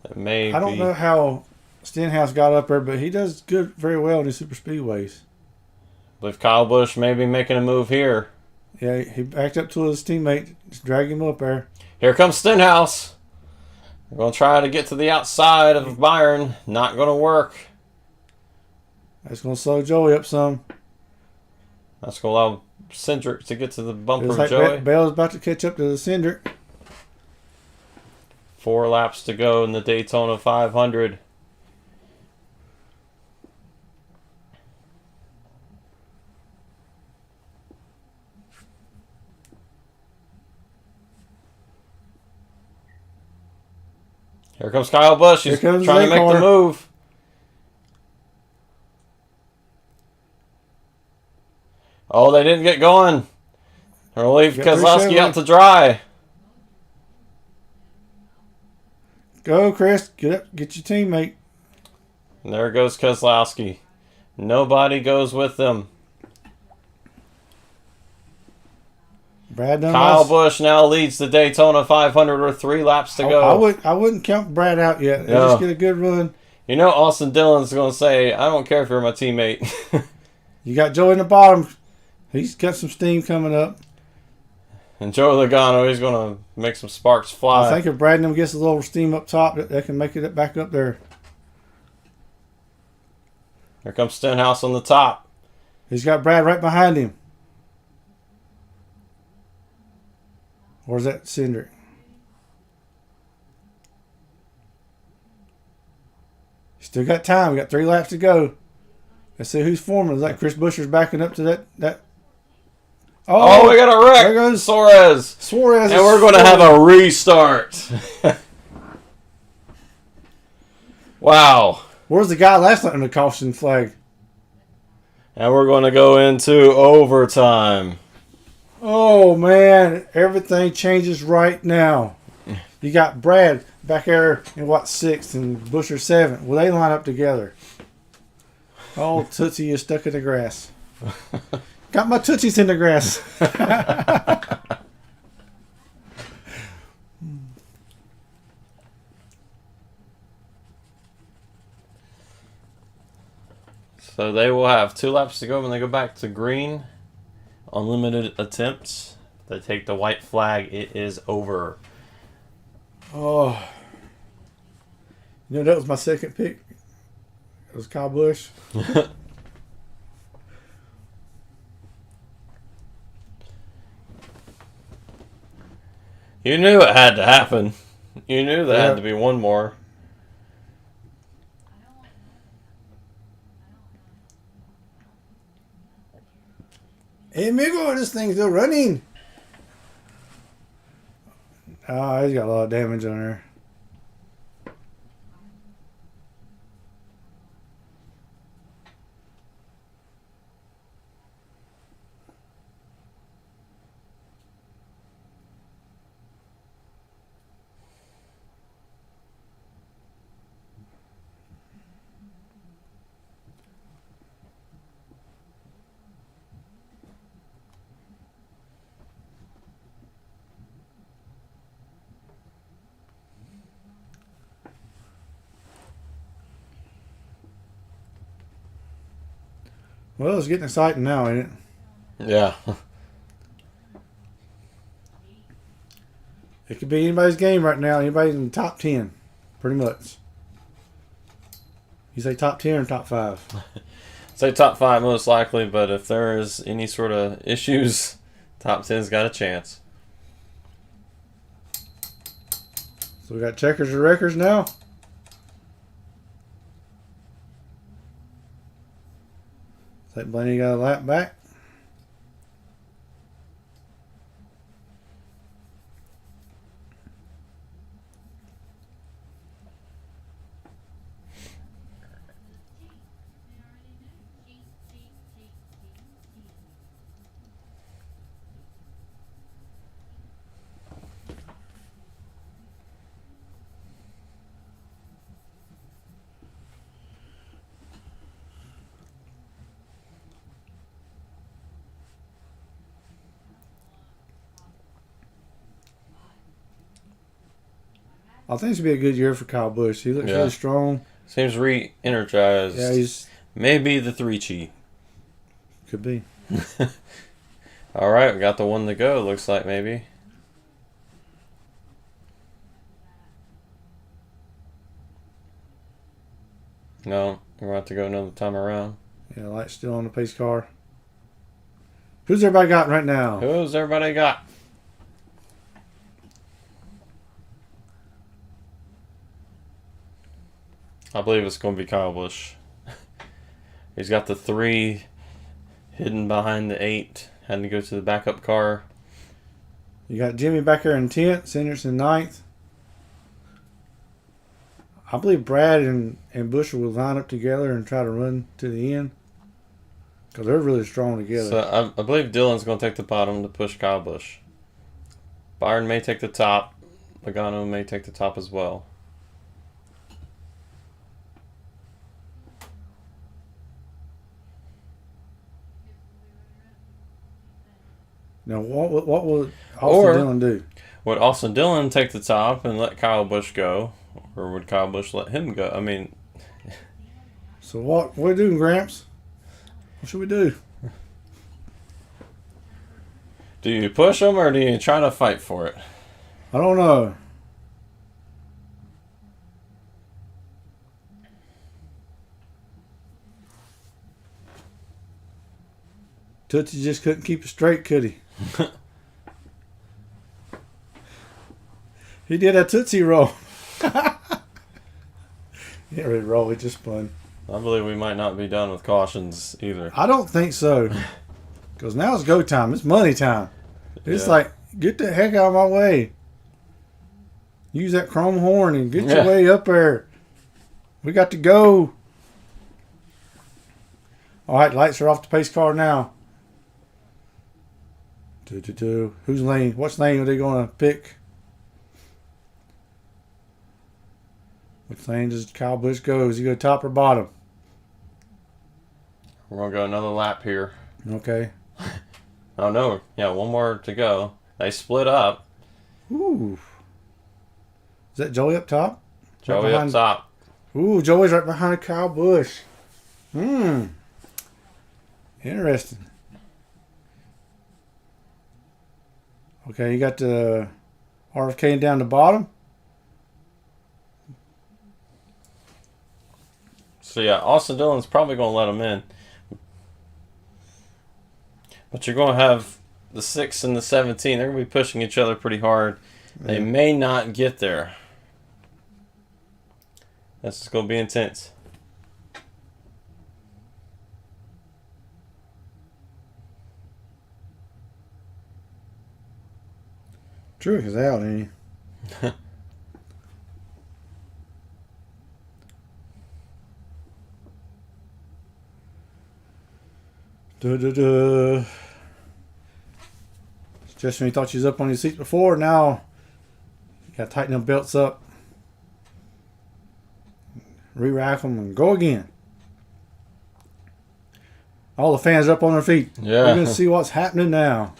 it may I don't know how Stenhouse got up there, but he does good, very well in his super speedways. I believe Kyle Busch may be making a move here. Yeah, he backed up to his teammate, just drag him up there. Here comes Stenhouse. We're going to try to get to the outside of Byron. Not going to work. That's going to slow Joey up some. That's going to allow Cindric to get to the bumper It's of like Joey. Bell's about to catch up to the Cindric. 4 laps to go in the Daytona 500. Here comes Kyle Busch. He's Here comes trying to make the Car. move. Oh, they didn't get going. They'll leave Got 3 Keselowski Chevys. out to dry. Go, Chris. Get up. Get your teammate. And there goes Keselowski. Nobody goes with them. Brad done Kyle lost. Busch now leads the Daytona 500 with 3 laps to go. I wouldn't count Brad out yet. They No. just get a good run. You know Austin Dillon's going to say, I don't care if you're my teammate. You got Joey in the bottom. He's got some steam coming up. And Joe Logano, he's going to make some sparks fly. I think if Brad and them gets a little steam up top, they can make it back up there. Here comes Stenhouse on the top. He's got Brad right behind him. Or is that Cindric? Still got time. We got 3 laps to go. Let's see who's forming. Is that Chris Buescher's backing up to that? Oh, we got a wreck. There goes Suarez. Suarez. And we're going to have a restart. Wow. Where's the guy last night on the caution flag? And we're going to go into overtime. Oh, man. Everything changes right now. You got Brad back there in 6th and Buescher 7th. Will they line up together? Oh, Tootsie is stuck in the grass. Got my Tootsies in the grass. So they will have 2 laps to go when they go back to green. Unlimited attempts. They take the white flag. It is over. Oh, that was my second pick. It was Kyle Busch. You knew it had to happen. You knew there Yeah. had to be one more. Hey, amigo, this thing's still running. Oh, he's got a lot of damage on there. Well, it's getting exciting now, ain't it? Yeah. It could be anybody's game right now. Anybody's in the top 10, pretty much. You say top 10 or top 5? Say top 5 most likely, but if there is any sort of issues, top 10's got a chance. So we got checkers or records now. Think Blaney got a lap back. I think it's gonna be a good year for Kyle Busch. He looks Yeah. really strong. Seems re-energized. Yeah, he's Maybe the 3-cheat. could be. All right, we got the one to go. Looks like maybe. No, we're going to have to go another time around. Yeah, light's still on the pace car. Who's everybody got right now? Who's everybody got? I believe it's going to be Kyle Busch. He's got the 3 hidden behind the 8. Had to go to the backup car. You got Jimmy back there in 10th, Sanders in 9th. I believe Brad and Bush will line up together and try to run to the end. Because they're really strong together. So I believe Dylan's going to take the bottom to push Kyle Busch. Byron may take the top. Logano may take the top as well. Now, what will Or- Austin Dillon do? Would Austin Dillon take the top and let Kyle Busch go? Or would Kyle Busch let him go? I mean, So what are we doing, Gramps? What should we do? do you push him or do you try to fight for it? I don't know. Tootsie just couldn't keep it straight, could he? He did a Tootsie roll. He didn't really roll, he just spun. I believe we might not be done with cautions either. I don't think so. Because now it's go time. It's money time. It's Yeah. like, get the heck out of my way. Use that chrome horn and get your Yeah. way up there. We got to go. All right, lights are off the pace car now. Whose lane? What lane are they going to pick? Which lane does Kyle Busch go? Does he go top or bottom? We're going to go another lap here. Okay. Oh, no. Yeah, one more to go. They split up. Ooh. Is that Joey up top? Joey up behind- top. Ooh, Joey's right behind Kyle Busch. Interesting. Okay, you got the RFK down the bottom. Actually, yeah, Austin Dillon's probably going to let him in. But you're going to have the 6 and the 17. They're going to be pushing each other pretty hard. They Yeah. may not get there. This is going to be intense. Truex is out, ain't he? Duh. Just when you thought you was up on your seats before, now you got to tighten them belts up, re-rack them, and go again. All the fans are up on their feet. Yeah. We're going to see what's happening now.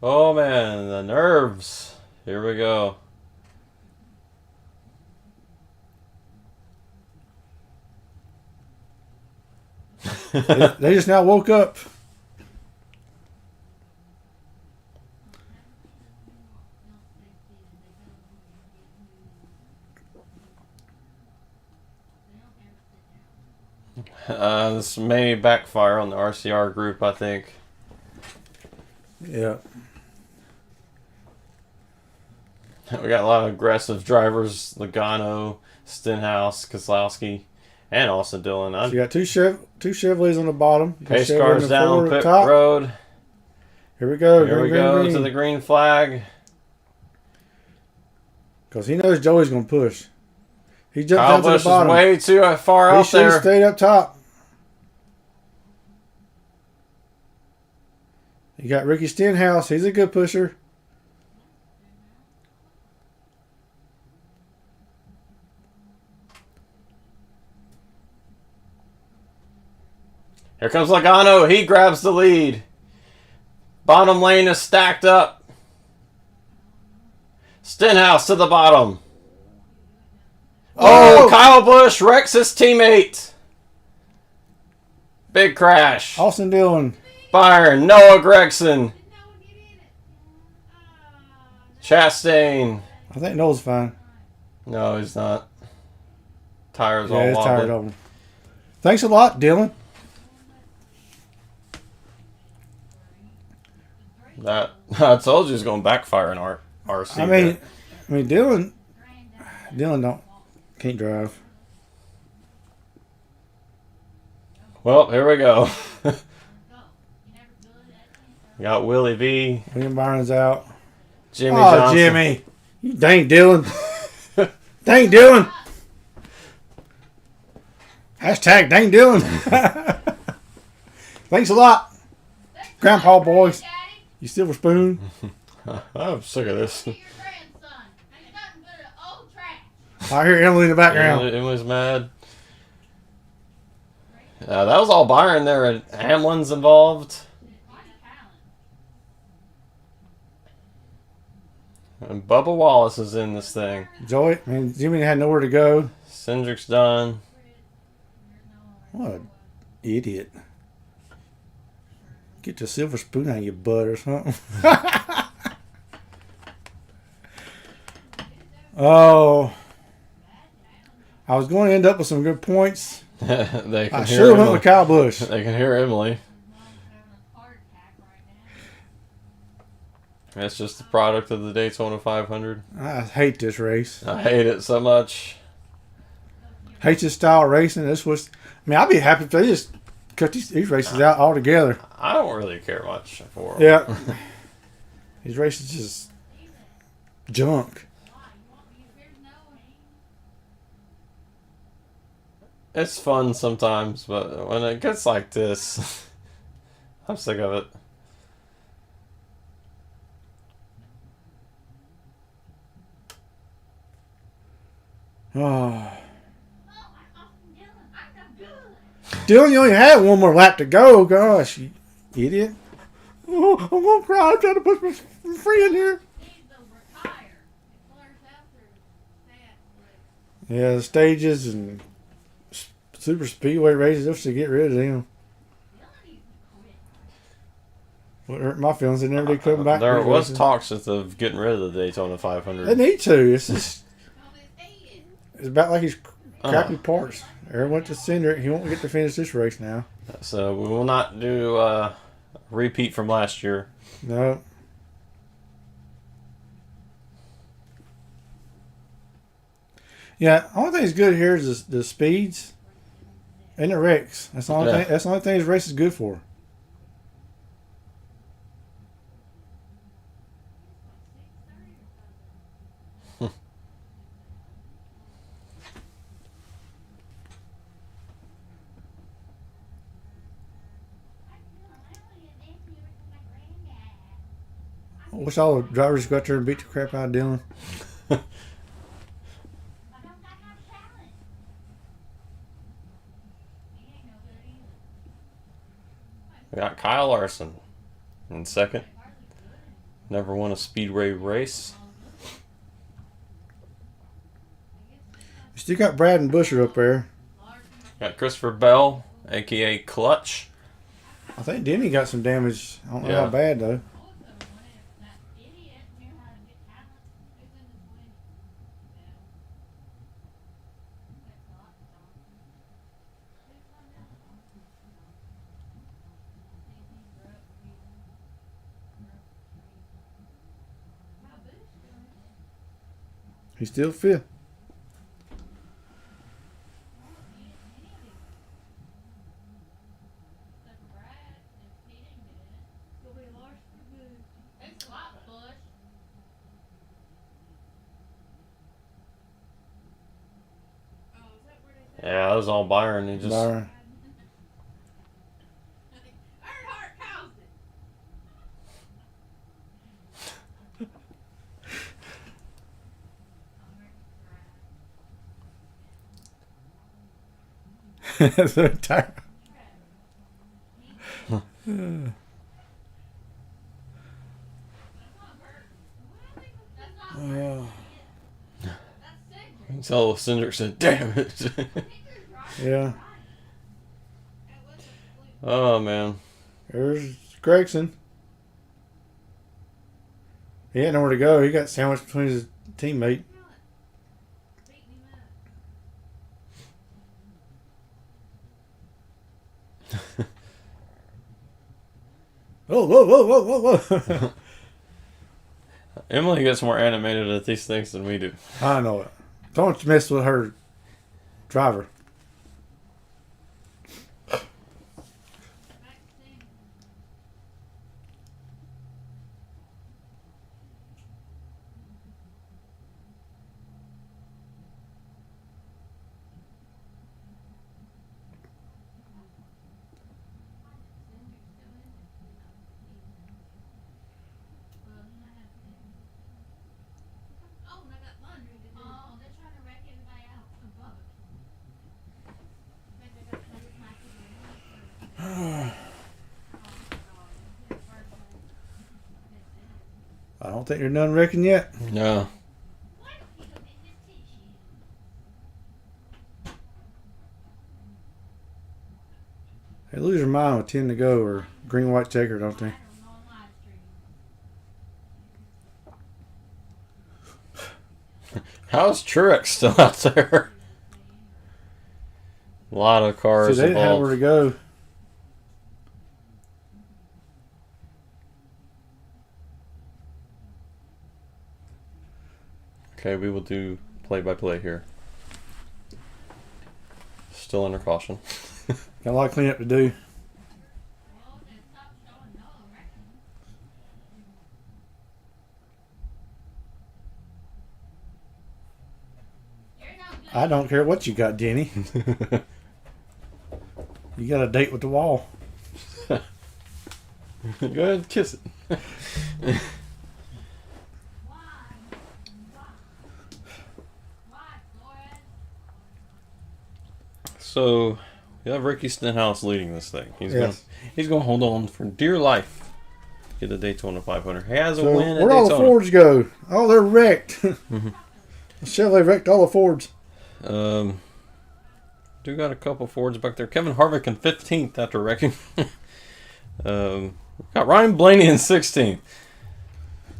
Oh, man, the nerves. Here we go. They just now woke up. This may backfire on the RCR group, I think. Yeah. We got a lot of aggressive drivers: Logano, Stenhouse, Keselowski, and Austin Dillon. So you got two Chevrolets on the bottom. You got Pace Chevrolet cars in the down forward pit top. road. Here we go. Here we go to the green flag. Because he knows Joey's going to push. He jumped Kyle down to Busch the is bottom. way too far He out should have there. stayed up top. You got Ricky Stenhouse. He's a good pusher. Here comes Logano. He grabs the lead. Bottom lane is stacked up. Stenhouse to the bottom. Oh, Kyle Busch wrecks his teammate. Big crash. Austin Dillon. Byron, Noah Gregson, Chastain. I think Noel's fine. No, he's not. Tires all Yeah, he's tired wobbly. of him. Thanks a lot, Dylan. That I told you it's going to backfire in RC. I mean, Dylan can't drive. Well, here we go. We got Willie B, William Byron's out. Jimmy Oh, Johnson. Jimmy. You dang Dylan. Dang Dylan. Hashtag dang Dylan. Thanks a lot, Grandpa boys. You silver spoon. I'm sick of this. I hear Emily in the background. Emily's mad. That was all Byron there. And Hamlin's involved. And Bubba Wallace is in this thing. Joey, man, Jimmy had nowhere to go. Cindric's done. What an idiot. Get your silver spoon out of your butt or something. Oh. I was going to end up with some good points. They can I hear should have went Emily. with Kyle Busch. They can hear Emily. It's just the product of the Daytona 500. I hate this race. I hate it so much. Hate this style of racing. I'd be happy if they just cut these races out altogether. I don't really care much for them. Yeah. These races just junk. It's fun sometimes, but when it gets like this, I'm sick of it. Oh. Dylan, you only had one more lap to go. Gosh, you idiot. Oh, I'm going to cry. I'm trying to push my friend here. Yeah, the stages and super speedway races, they should get rid of them. What hurt my feelings, they never did come back. There to was racing. talks of getting rid of the Daytona They 500. need to. It's about like he's crappy parts. Aaron went to Cinder. He won't get to finish this race now. So we will not do a repeat from last year. No. Yeah, only thing that's good here is the speeds and the wrecks. That's the only Yeah. thing. That's the only thing this race is good for. I wish all the drivers go out there and beat the crap out of Dylan. We got Kyle Larson in second. Never won a speedway race. You still got Brad and Busher up there. Got Christopher Bell, aka Clutch. I think Denny got some damage. I don't know Yeah. how bad though. He's still fifth. Yeah, that was all Byron. He just Byron. So tired. so Cindric said, "Damn it." Yeah. Oh man. There's Gregson. He had nowhere to go. He got sandwiched between his teammate. Oh, whoa, whoa, whoa, whoa, whoa. Emily gets more animated at these things than we do. I know it. Don't mess with her driver. I don't think they're done wrecking yet. No. They lose their mind with 10 to go or green, white checker, don't they? How's Truex still out there? A lot of cars See, they didn't have involved. where to go. Okay, we will do play-by-play here. Still under caution. Got a lot of cleanup to do. I don't care what you got, Denny. You got a date with the wall. Go ahead and kiss it. So, you have Ricky Stenhouse leading this thing. He's going to hold on for dear life. Get the Daytona 500. He has a So win at where'd all the Daytona. Fords go? Oh, they're wrecked. Chevrolet wrecked all the Fords. Do got a couple Fords back there. Kevin Harvick in 15th after wrecking. Got Ryan Blaney in 16th.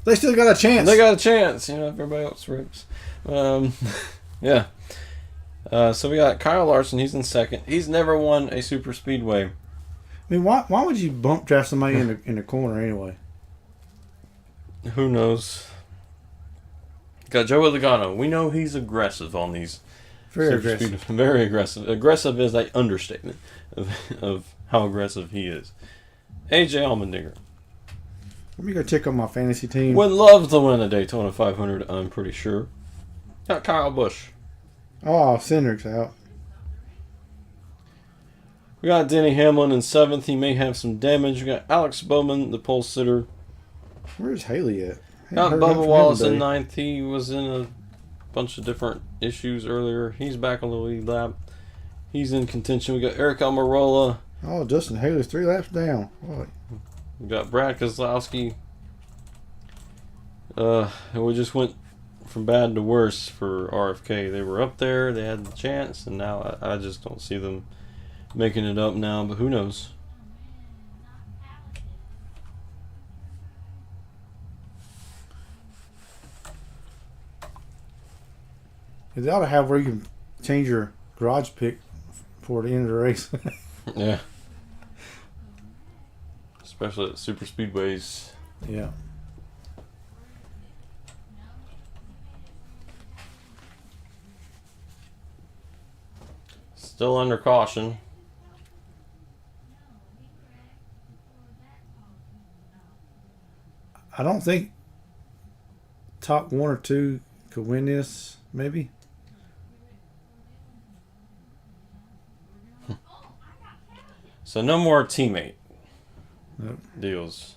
They still got a chance. They got a chance, if everybody else wrecks. Yeah. So we got Kyle Larson. He's in second. He's never won a super speedway. I mean, why would you bump draft somebody in the corner anyway? Who knows? Got Joey Logano. We know he's aggressive on these. Very super aggressive. Very aggressive. Aggressive is an understatement of how aggressive he is. AJ Allmendinger Let me go check on my fantasy team. would love to win a Daytona 500. I'm pretty sure. Got Kyle Busch. Oh, Cindric's out. We got Denny Hamlin in seventh. He may have some damage. We got Alex Bowman, the pole sitter. Where's Haley at? Got Bubba Wallace in ninth. He was in a bunch of different issues earlier. He's back on the lead lap. He's in contention. We got Eric Almirola. Oh, Justin Haley's 3 laps down. Boy. We got Brad Keselowski. And we just went from bad to worse for RFK. They were up there. They had the chance. And now I just don't see them making it up now. But who knows? They ought to have where you can change your garage pick for the end of the race. Yeah. Especially at super speedways. Yeah. Still under caution. I don't think top 1 or 2 could win this, maybe. So no more teammate Nope. deals.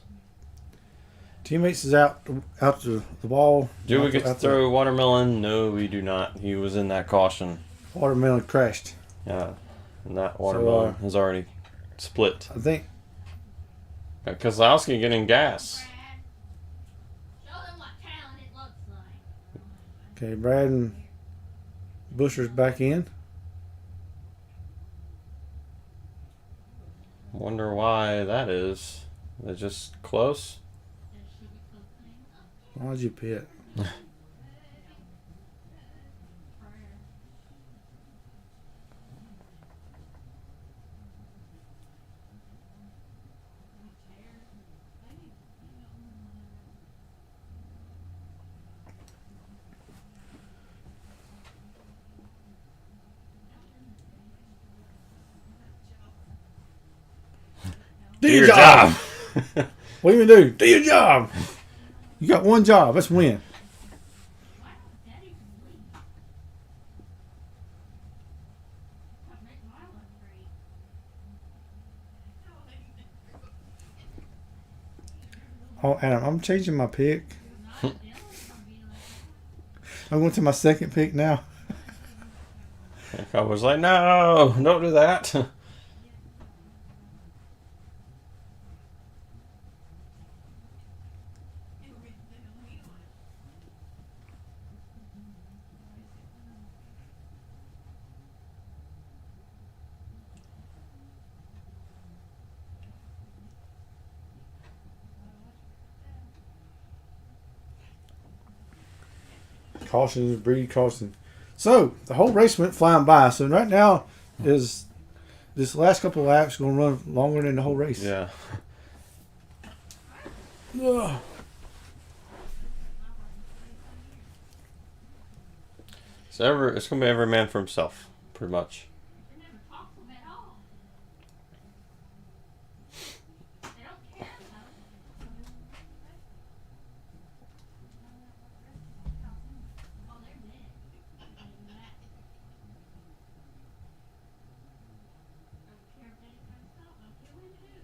Teammates is out the ball. Do we Out get the- to out the throw Watermelon? No, we do not. He was in that caution. Watermelon crashed. Yeah. And that Watermelon is already split. I think Keselowski getting gas. Show them what talent it looks like. okay, Brad and Busher's back in. Wonder why that is. They're just close. Why'd you pit? Do your job. What do you do? Do your job. You got one job. Let's win. Why don't Daddy leave? That make my look great. Oh, Adam, I'm changing my pick. Not Dylan from being like, I'm going to my second pick now. I was like, no, don't do that. Caution, breed caution. So the whole race went flying by. So right now is this last couple of laps going to run longer than the whole race. Yeah. Ugh. It's going to be every man for himself, pretty much. they never talk to them at all. They don't care though. Oh, they're dead. Don't care if Daddy comes out. Don't care what you do.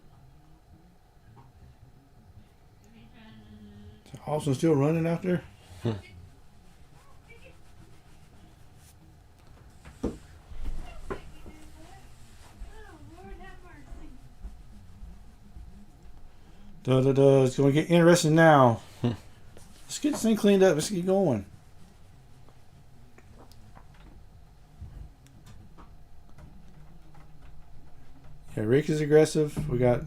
They trying to. Austin still running out there. Oh, Lord have mercy. Da da da. It's going to get interesting now. Let's get this thing cleaned up. Let's get going. Yeah, Rick is aggressive. We got.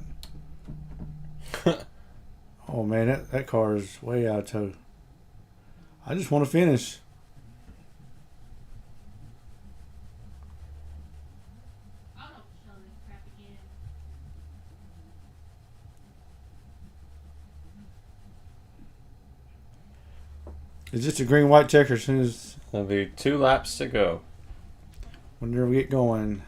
Oh man, that car is way out of tow. I just want to finish. It's just a green white checker as soon as There'll be 2 laps to go. whenever we get going.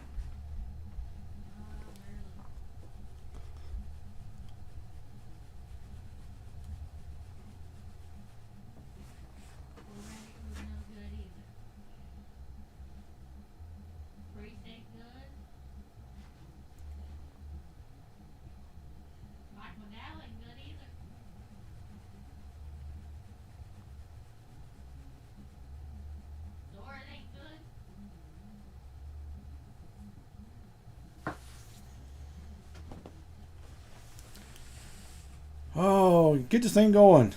Oh, get this thing going.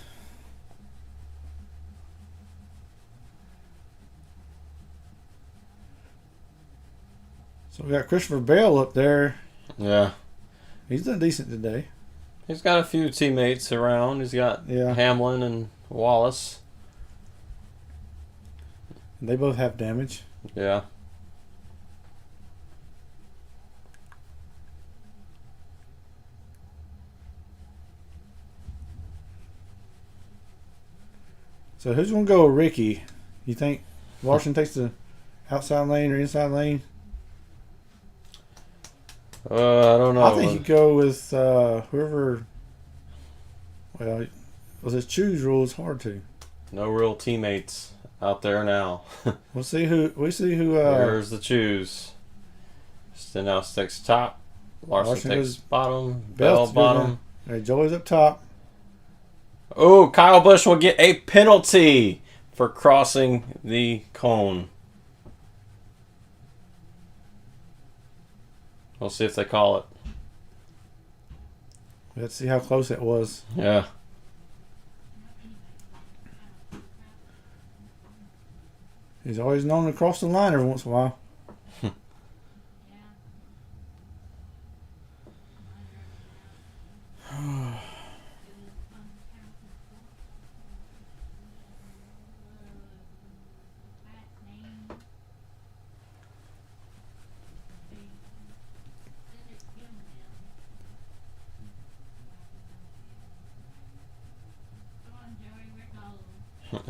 So we got Christopher Bale up there. Yeah. He's done decent today. He's got a few teammates around. He's got Hamlin and Wallace. They both have damage. Yeah. So who's going to go with Ricky? You think Larson takes the outside lane or inside lane? I don't know. I think he'd go with whoever. Well, with his choose rule, it's hard to. No real teammates out there now. We'll see who. Here's the choose. Stenhouse takes top. Larson takes bottom. Bell bottom. Right, Joey's up top. Oh, Kyle Busch will get a penalty for crossing the cone. We'll see if they call it. Let's see how close it was. Yeah. He's always known to cross the line every once in a while.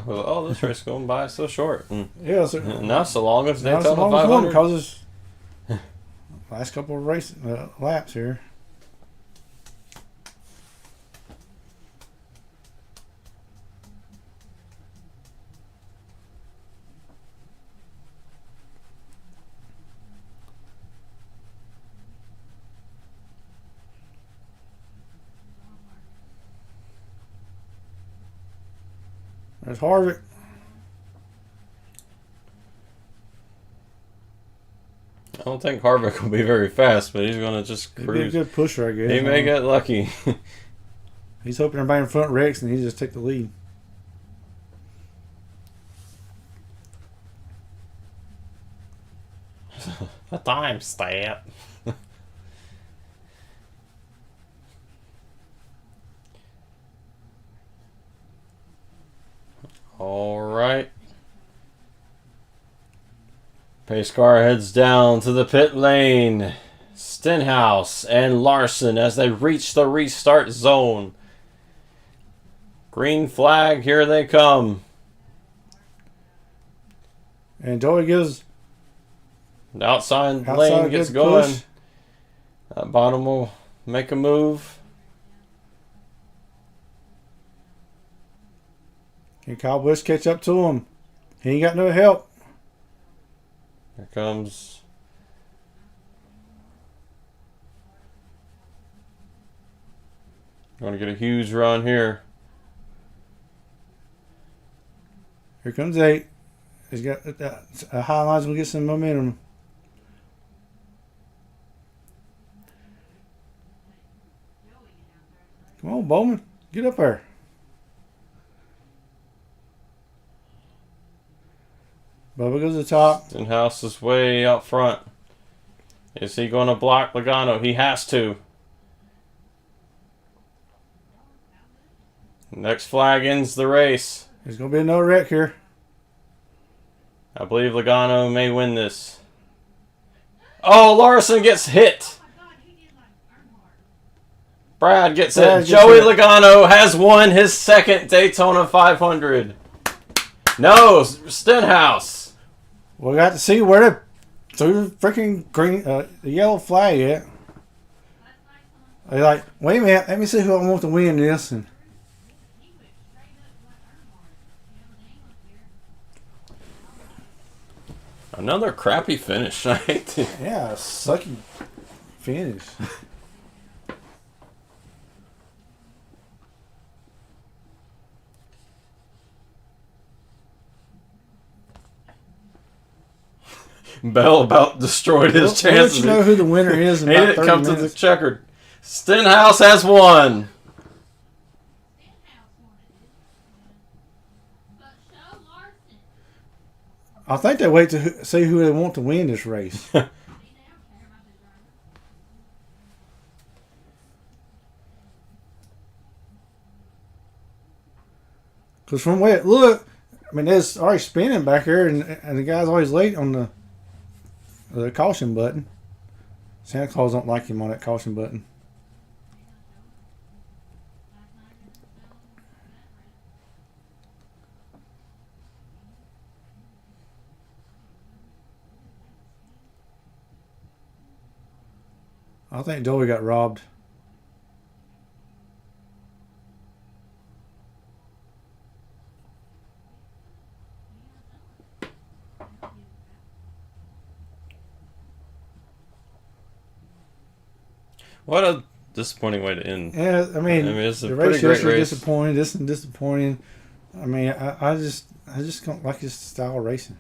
Well, oh, this race going by so short. Yeah, so Not so long as now Daytona it's long as one 500. because it's last couple of race laps here. There's Harvick. I don't think Harvick will be very fast, but he's going to just He'd be a cruise. good pusher, I guess. He may get lucky. He's hoping everybody in front wrecks and he just take the lead. A time stamp. All right. Pace car heads down to the pit lane. Stenhouse and Larson as they reach the restart zone. Green flag, here they come. And Joey gives The outside outside lane gets good going. push. That bottom will make a move. Can Kyle Busch catch up to him? He ain't got no help. Here comes. Going to get a huge run here. Here comes 8. He's got a high line's gonna get some momentum. Come on, Bowman. Get up there. Bubba goes to the top. Stenhouse is way out front. Is he going to block Logano? He has to. Next flag ends the race. There's gonna be another wreck here. I believe Logano may win this. Oh, Larson gets hit. Brad gets it. Joey Logano has won his second Daytona 500. No, Stenhouse. We got to see where they threw the freaking green, the yellow flag at. They're like, wait a minute, let me see who I want to win this. And Another crappy finish. I hate it. yeah, sucky finish. Bell about destroyed his We'll let chances. you know who the winner is in He about didn't 30 come to the minutes. checkered. Stenhouse has won. But show Larson. I think they wait to see who they want to win this race. They don't care about the driver. Because from where it look, I mean, there's already spinning back here, and the guy's always late on the caution button. Santa Claus don't like him on that caution button. I think Joey got robbed. What a disappointing way to end. Yeah, I mean it's a the pretty race great yesterday race. disappointing. This and disappointing. I mean, I just don't like this style of racing.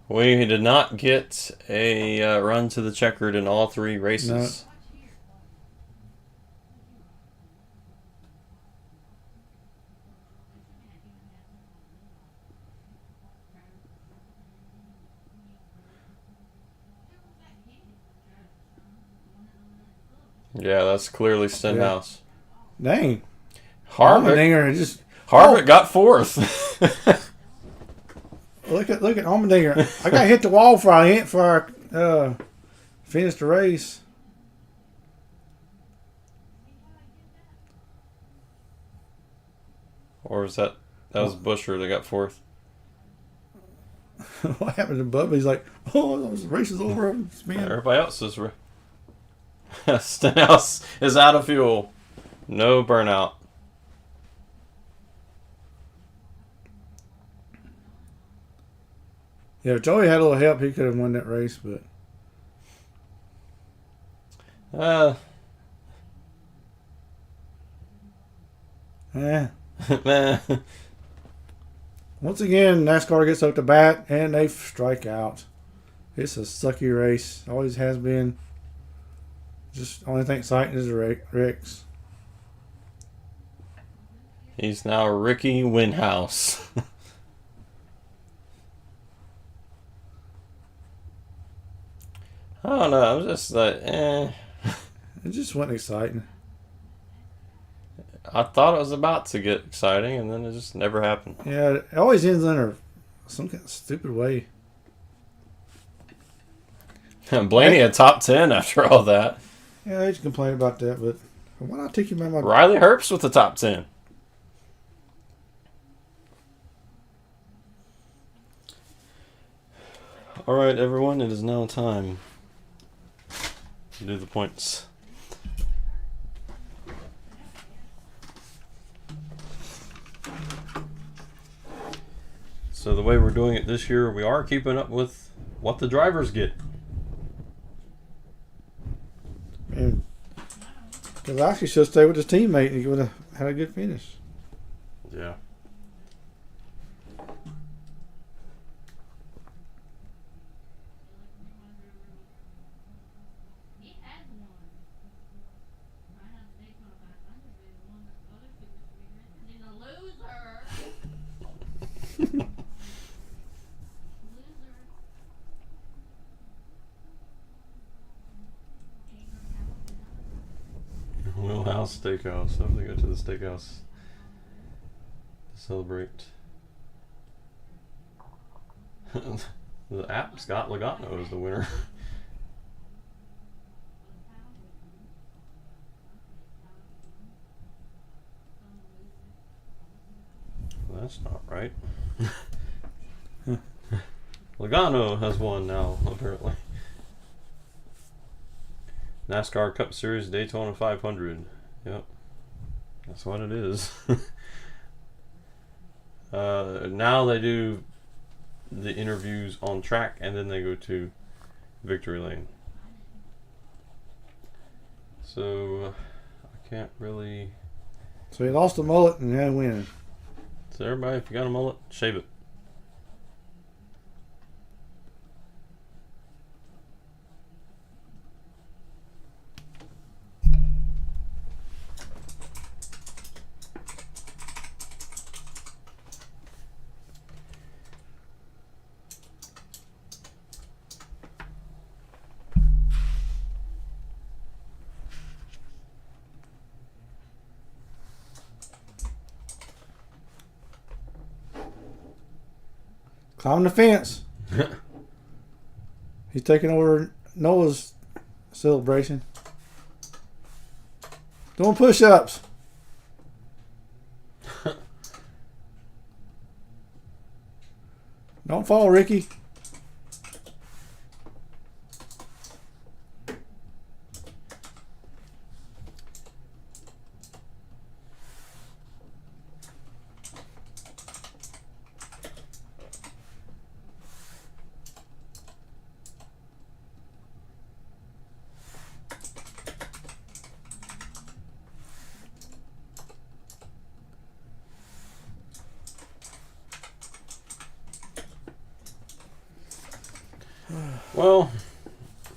We did not get a run to the checkered in all three races. Yeah, that's clearly Stenhouse. Dang, Harvick, Allmendinger just Harvick got fourth. look at Allmendinger. I got hit the wall for I finished the race. Or was that was Busher that got fourth? What happened to Bubba? He's like, oh, the race is over. Everybody else is. Stenhouse is out of fuel. No burnout. Yeah, if Joey had a little help, he could have won that race, but Man. once again, NASCAR gets up to bat and they strike out. It's a sucky race. Always has been. Just only thing exciting is the wrecks. He's now Ricky Winhouse. I don't know. I'm just like, It just wasn't exciting. I thought it was about to get exciting, and then it just never happened. Yeah, it always ends in some kind of stupid way. Blaney a top 10 after all that. Yeah, I hate to complain about that, but why not take him out my... Riley Herbst with the top 10. All right, everyone, it is now time to do the points. So the way we're doing it this year, we are keeping up with what the drivers get. Because I actually should stay with his teammate and he would have had a good finish. Yeah. He had one. Right on the Daytona 500, but the one that the other two was reading. And then the loser. Loser. Wheelhouse Steakhouse. So they go to the steakhouse to celebrate. The app Scott Logano is the winner. That's not right. Logano has won now, apparently. NASCAR Cup Series Daytona 500. Yep. That's what it is. Now they do the interviews on track and then they go to victory lane. So I can't really. So he lost a mullet and now winning. So everybody, if you got a mullet, shave it. Climbing the fence. He's taking over Noah's celebration. Doing push-ups. Don't fall, Ricky. Well,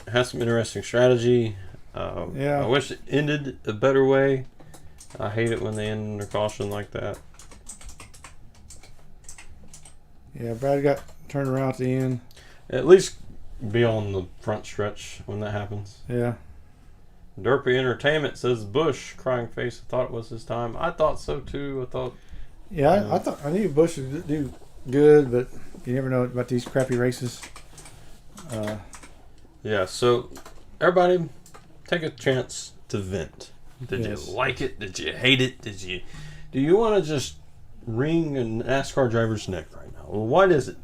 it has some interesting strategy. Yeah. I wish it ended a better way. I hate it when they end under caution like that. Yeah, Brad got turned around at the end. At least be on the front stretch when that happens. Yeah. Derpy Entertainment says Bush, crying face. I thought it was his time. I thought so too. Yeah, I knew Bush would do good, but you never know about these crappy races. Yeah, so everybody take a chance to vent. Did Yes. you like it? Did you hate it? Do you want to just wring a NASCAR driver's neck right now? Well, what is it?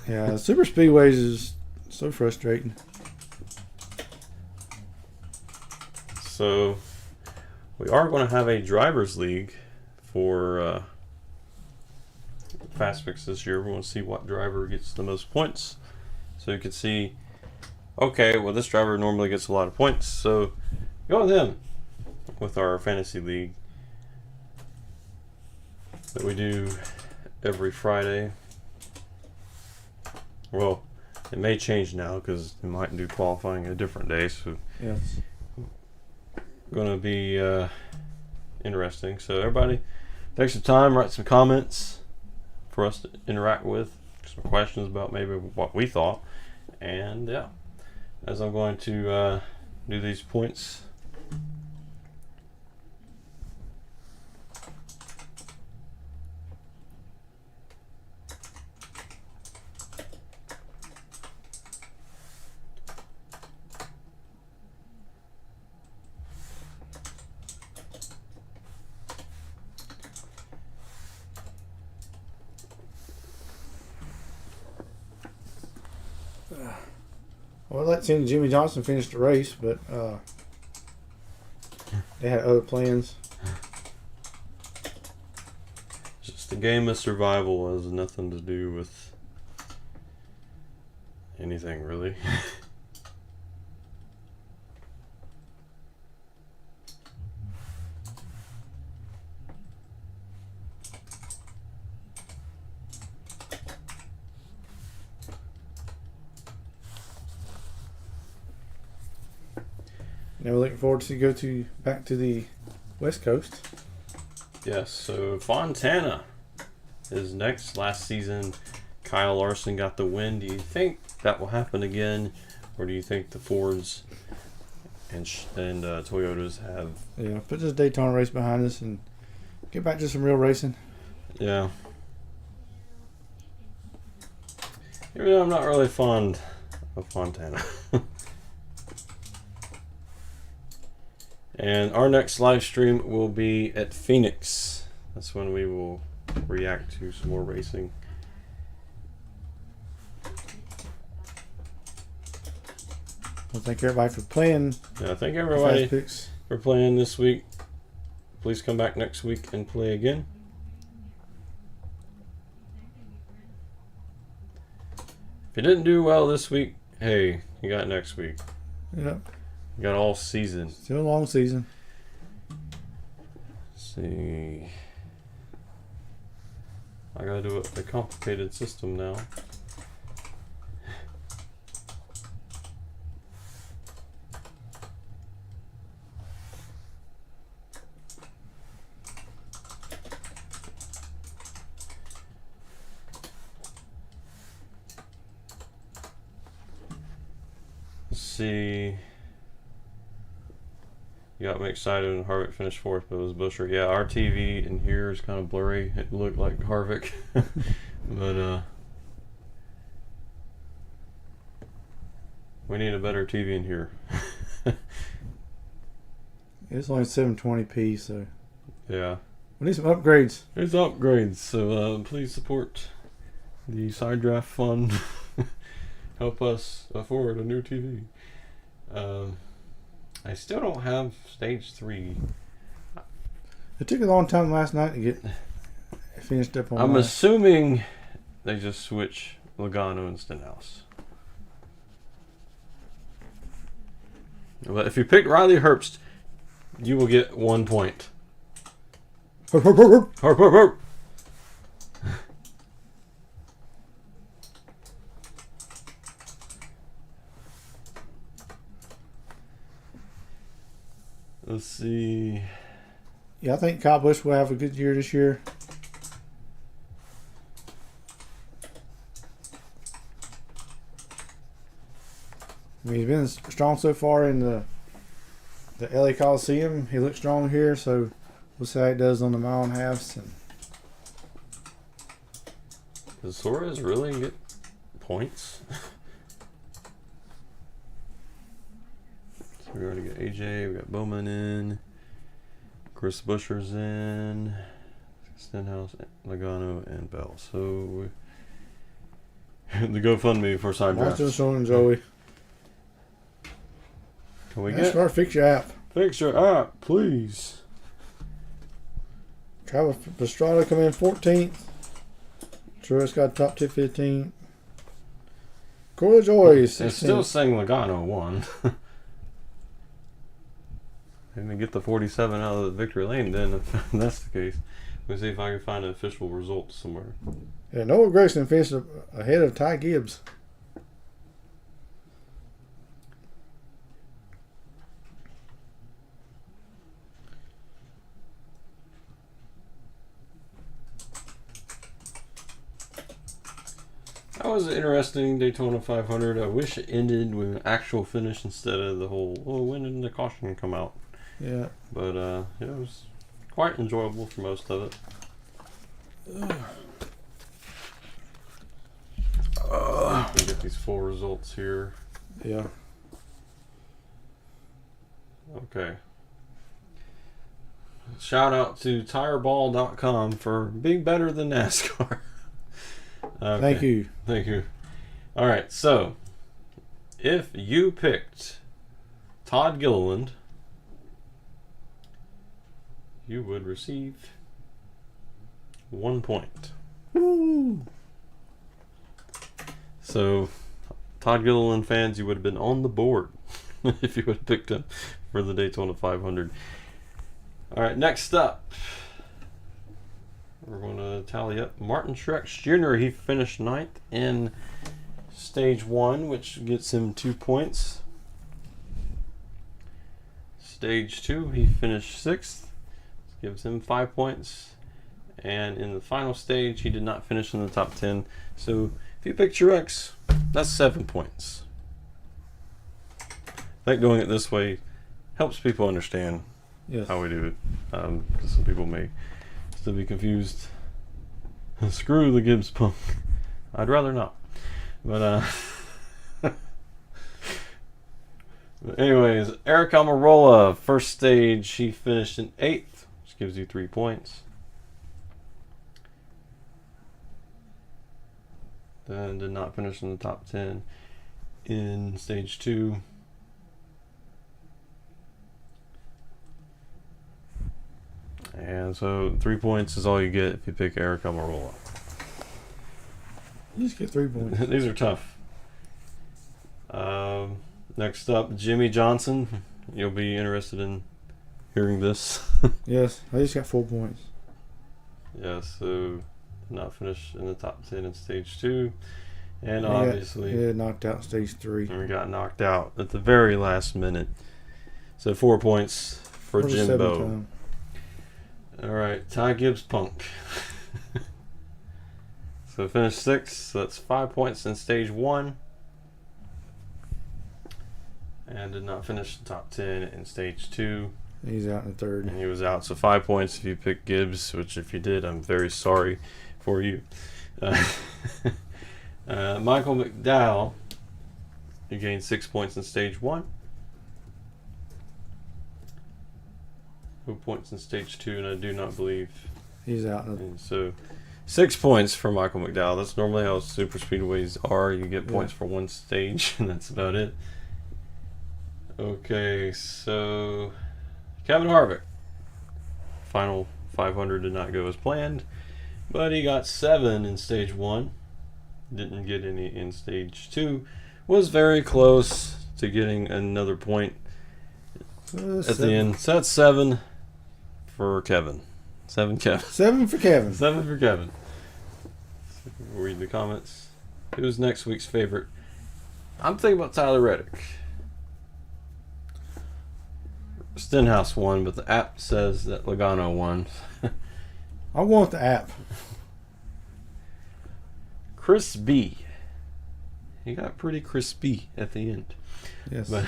Yeah, super speedways is so frustrating. So we are going to have a drivers league for Fast Fix this year. We want to see what driver gets the most points. So you can see, okay, well, this driver normally gets a lot of points, so go with him with our fantasy league that we do every Friday. Well, it may change now because we might do qualifying a different day, so Yes. going to be interesting. So everybody, take some time, write some comments for us to interact with, some questions about maybe what we thought. And yeah, as I'm going to do these points. Well, I'd like to see Jimmy Johnson finish the race, but they had other plans. Just a game of survival has nothing to do with anything really. Now we're looking forward to back to the West Coast. Yes, so Fontana is next. Last season, Kyle Larson got the win. Do you think that will happen again, or do you think the Fords and Toyotas have? Yeah, put this Daytona race behind us and get back to some real racing. Yeah. Even though I'm not really fond of Fontana. And our next live stream will be at Phoenix. That's when we will react to some more racing. Well, thank everybody for playing. Yeah, thank Fast everybody Picks. for playing this week. Please come back next week and play again. If you didn't do well this week, hey, you got next week. Yep. You got all season. Still a long season. Let's see. I gotta do a complicated system now. Let's see. You got me excited when Harvick finished fourth, but it was Busher. Yeah, our TV in here is kind of blurry. It looked like Harvick. But we need a better TV in here. It's only 720p, so Yeah. we need some upgrades. There's upgrades, so please support the side draft fund. Help us afford a new TV. I still don't have stage 3. It took a long time last night to get finished up on. I'm mine. assuming they just switch Logano and Stenhouse. But if you picked Riley Herbst, you will get 1 point. Herp, herp, herp, herp. Herp, herp, herp. Let's see. Yeah, I think Kyle Busch will have a good year this year. I mean, he's been strong so far in the LA Coliseum. He looks strong here, so we'll see how it does on the mile and halves. And Does Suarez really get points? So we already got AJ, we got Bowman in, Chris Busher's in, Stenhouse, Logano, and Bell. So the GoFundMe for side Monster drafts. Sean and Joey. Can we Let's get start fix your app. fix your app, please? Travis Pastrana come in 14th. Truex got top 10 15. Corey Joy It's 16th. still saying Logano won. Maybe get the 47 out of the victory lane then, if that's the case. Let me see if I can find an official result somewhere. Yeah, Noah Gragson finished ahead of Ty Gibbs. That was an interesting Daytona 500. I wish it ended with an actual finish instead of the whole, oh, when did the caution come out? Yeah. But yeah, it was quite enjoyable for most of it. We can get these full results here. Yeah. Okay. Shout out to tireball.com for being better than NASCAR. Okay. Thank you. Thank you. All right, so if you picked Todd Gilliland, you would receive 1 point. Woo! So, Todd Gilliland fans, you would have been on the board if you would have picked him for the Daytona 500. All right, next up, we're going to tally up Martin Truex Jr. He finished 9th in stage 1, which gets him 2 points. Stage 2, he finished 6th, gives him 5 points. And in the final stage, he did not finish in the top 10. So if you pick Truex, that's 7 points. I think doing it this way helps people understand Yes. how we do it. 'Cause some people may still be confused. Screw the Gibbs punk. I'd rather not. But but anyways, Eric Almirola, first stage, he finished in 8th, which gives you 3 points. Then did not finish in the top 10 in stage 2. And so 3 points is all you get if you pick Eric Almirola. You just get 3 points. These are tough. Next up, Jimmy Johnson. You'll be interested in hearing this. Yes, I just got 4 points. Yeah, so did not finish in the top 10 in stage 2. And He obviously, got knocked out in stage 3. we got knocked out at the very last minute. So 4 points for What a 7 Jimbo. time. All right, Ty Gibbs Punk. So finished 6th. So that's 5 points in stage 1. And did not finish the top 10 in stage 2. He's out in the 3rd. And he was out. So 5 points if you picked Gibbs, which if you did, I'm very sorry for you. Michael McDowell, you gained 6 points in stage 1. 2 points in stage 2, and I do not believe. He's out in the And so 6 points for Michael McDowell. That's normally how super speedways are. You get points for one stage, and that's about it. Okay, so Kevin Harvick. Final 500 did not go as planned, but he got 7 in stage 1. Didn't get any in stage 2. Was very close to getting another point at the end. So that's 7 for Kevin. 7 Kevin. 7 for Kevin. 7 for Kevin. We'll read the comments. Who's next week's favorite? I'm thinking about Tyler Reddick. Stenhouse won, but the app says that Logano won. I want the app. Chris B. He got pretty crispy at the end. Yes. But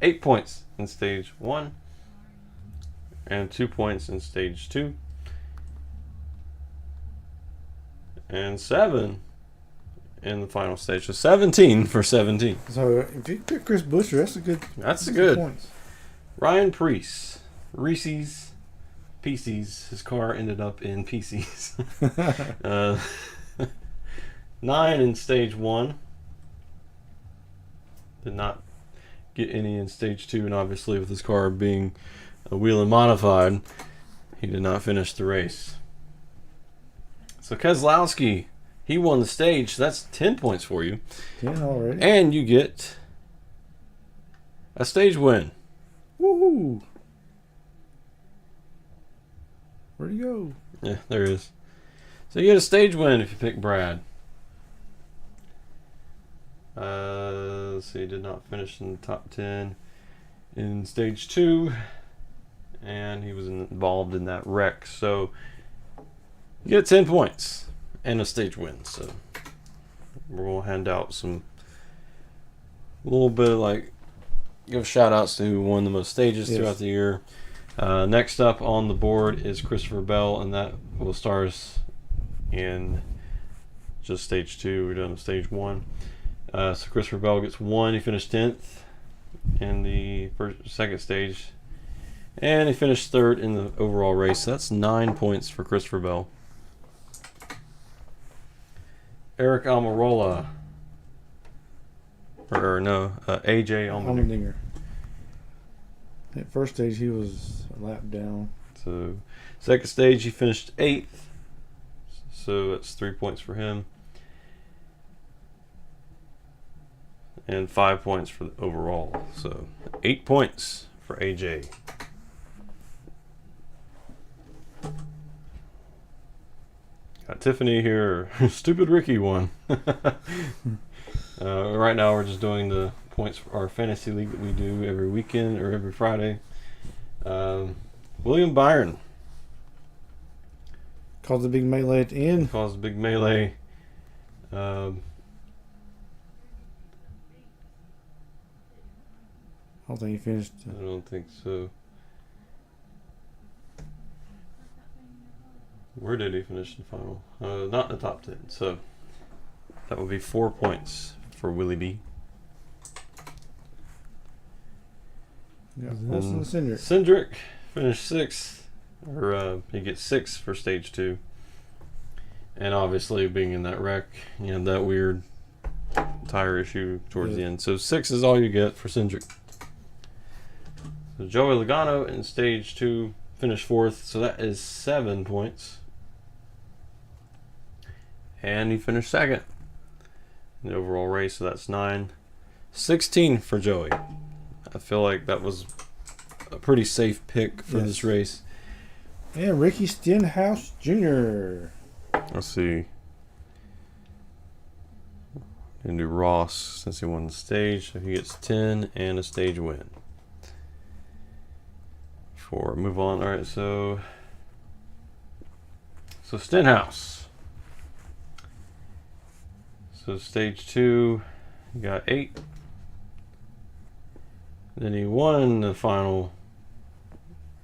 8 points in stage 1 and 2 points in stage 2 and 7 in the final stage. So 17 for 17. So if you pick Chris Buescher, that's a good. That's good. Points. Ryan Preece. Reese's Pieces. His car ended up in Pieces. 9 in stage 1. Did not get any in stage 2, and obviously with his car being a wheel-in modified, he did not finish the race. So Keselowski, he won the stage. So that's 10 points for you. 10 already. And you get a stage win. Woohoo! Where'd he go? Yeah, there it is. So you get a stage win if you pick Brad. Let's see, did not finish in the top 10 in stage 2, and he was involved in that wreck. So you get 10 points and a stage win. So we're going to hand out some little bit of like give shout outs to who won the most stages throughout the year. Next up on the board is Christopher Bell, and that will stars in just stage 2. We're done with stage 1. So Christopher Bell gets 1. He finished 10th in the second stage, and he finished 3rd in the overall race. So that's 9 points for Christopher Bell. Eric Almirola, AJ Allmendinger. At first stage, he was a lap down. So second stage, he finished 8th. So that's 3 points for him. And 5 points for the overall. So 8 points for AJ. Got Tiffany here. Stupid Ricky won. Right now we're just doing the points for our fantasy league that we do every weekend or every Friday. William Byron Caused a big melee at the end. caused a big melee. I don't think he finished. I don't think so. Where did he finish in the final? Not in the top 10. So that would be 4 points for Willie B. Yeah, Wilson and Cindric. Cindric finished 6th. He gets 6 for stage 2. And obviously, being in that wreck, you had that weird tire issue towards the end. So 6 is all you get for Cindric. So Joey Logano in stage 2 finished 4th. So that is 7 points. And he finished 2nd in the overall race. So that's 9. 16 for Joey. I feel like that was a pretty safe pick for this race. And Ricky Stenhouse Jr. Let's see. Gonna do Ross since he won the stage, so he gets 10 and a stage win. Move on. All right, so Stenhouse. So stage 2, he got 8. Then he won the final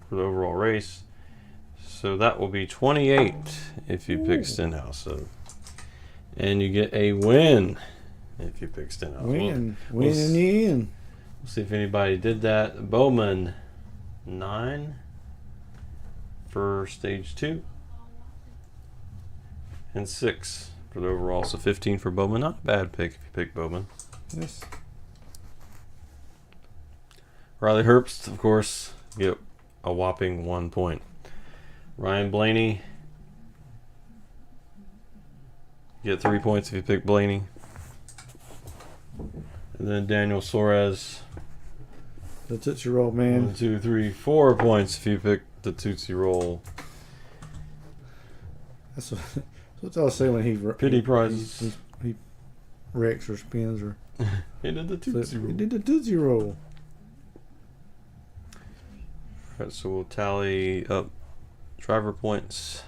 for the overall race. So that will be 28 if you pick Stenhouse. So, and you get a win if you pick Stenhouse. Win in the end. We'll see if anybody did that. Bowman, 9 for stage 2. And 6 for the overall. So 15 for Bowman. Not a bad pick if you pick Bowman. Yes. Riley Herbst, of course, get a whopping 1 point. Ryan Blaney, get 3 points if you pick Blaney. And then Daniel Suarez, The Tootsie Roll Man. 1, 2, 3, 4 points if you pick the Tootsie Roll. That's what I was saying when he Pity prizes. He wrecks or spins or. He did the Tootsie Roll. He did the Tootsie Roll. All right, so we'll tally up driver points.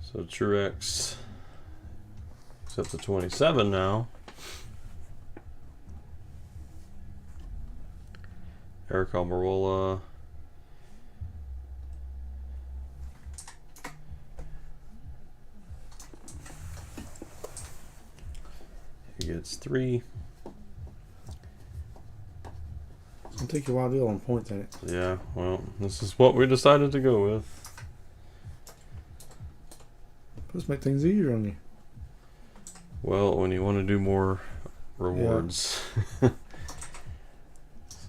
So Truex is up to 27 now. Eric Almirola, he gets 3. It'll take you a while to deal on points, ain't it? Yeah, well, this is what we decided to go with. Let's make things easier on you. Well, when you want to do more rewards.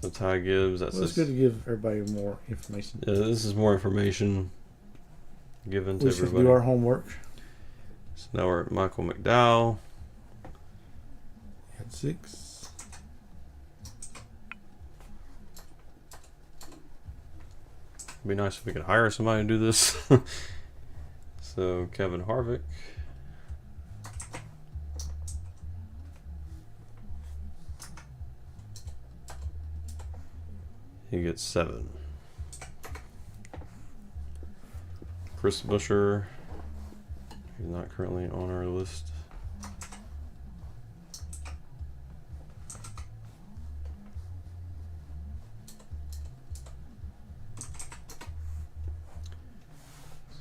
So Ty Gibbs, that's Well, it's good to give everybody more information. Yeah, this is more information given to We should everybody. do our homework. So now we're at Michael McDowell. At 6. It'd be nice if we could hire somebody to do this. So Kevin Harvick. He gets 7. Chris Buescher. He's not currently on our list.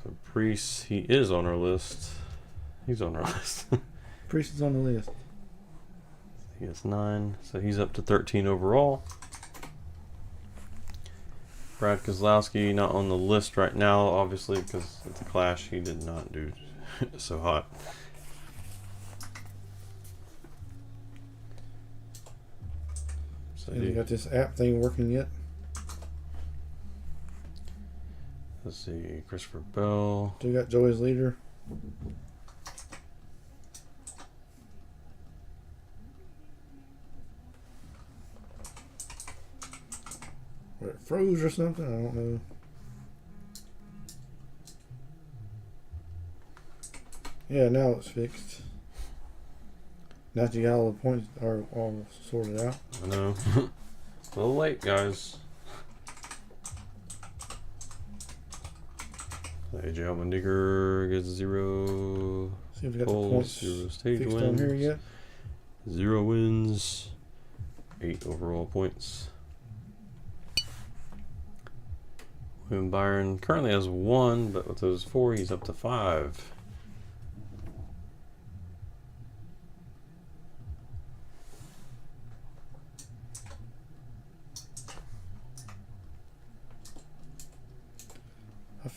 So Priest, he is on our list. He's on our list. Priest is on the list. He gets 9, so he's up to 13 overall. Brad Keselowski not on the list right now, obviously, because at the Clash he did not do so hot. So Have you got this app thing working yet? let's see, Christopher Bell. So you got Joey's leader. Or it froze or something? I don't know. Yeah, now it's fixed. Now that you got all the points are all sorted out. I know. A little late, guys. AJ Allmendinger gets 0 See if we got the poles, points 0 stage fixed wins, on here yet. 0 wins, 8 overall points. William Byron currently has 1, but with those 4, he's up to 5.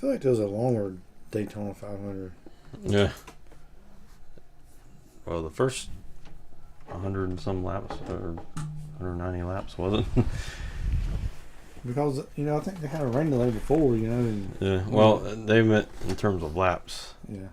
feel like there was a longer Daytona 500. Yeah. Well, the first 100 and some laps, or 190 laps, wasn't it? Because, I think they had a rain delay before, and, Yeah. Well, they meant in terms of laps. yeah.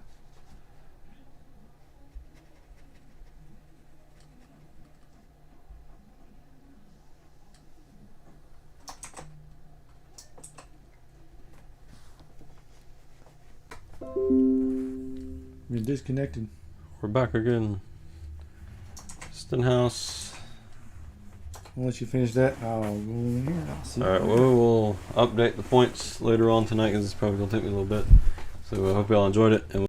You're disconnected. We're back again. Stenhouse. Once you finish that, I'll go in here and I'll see. All right. Well, we'll update the points later on tonight because it's probably gonna take me a little bit. So I hope y'all enjoyed it. And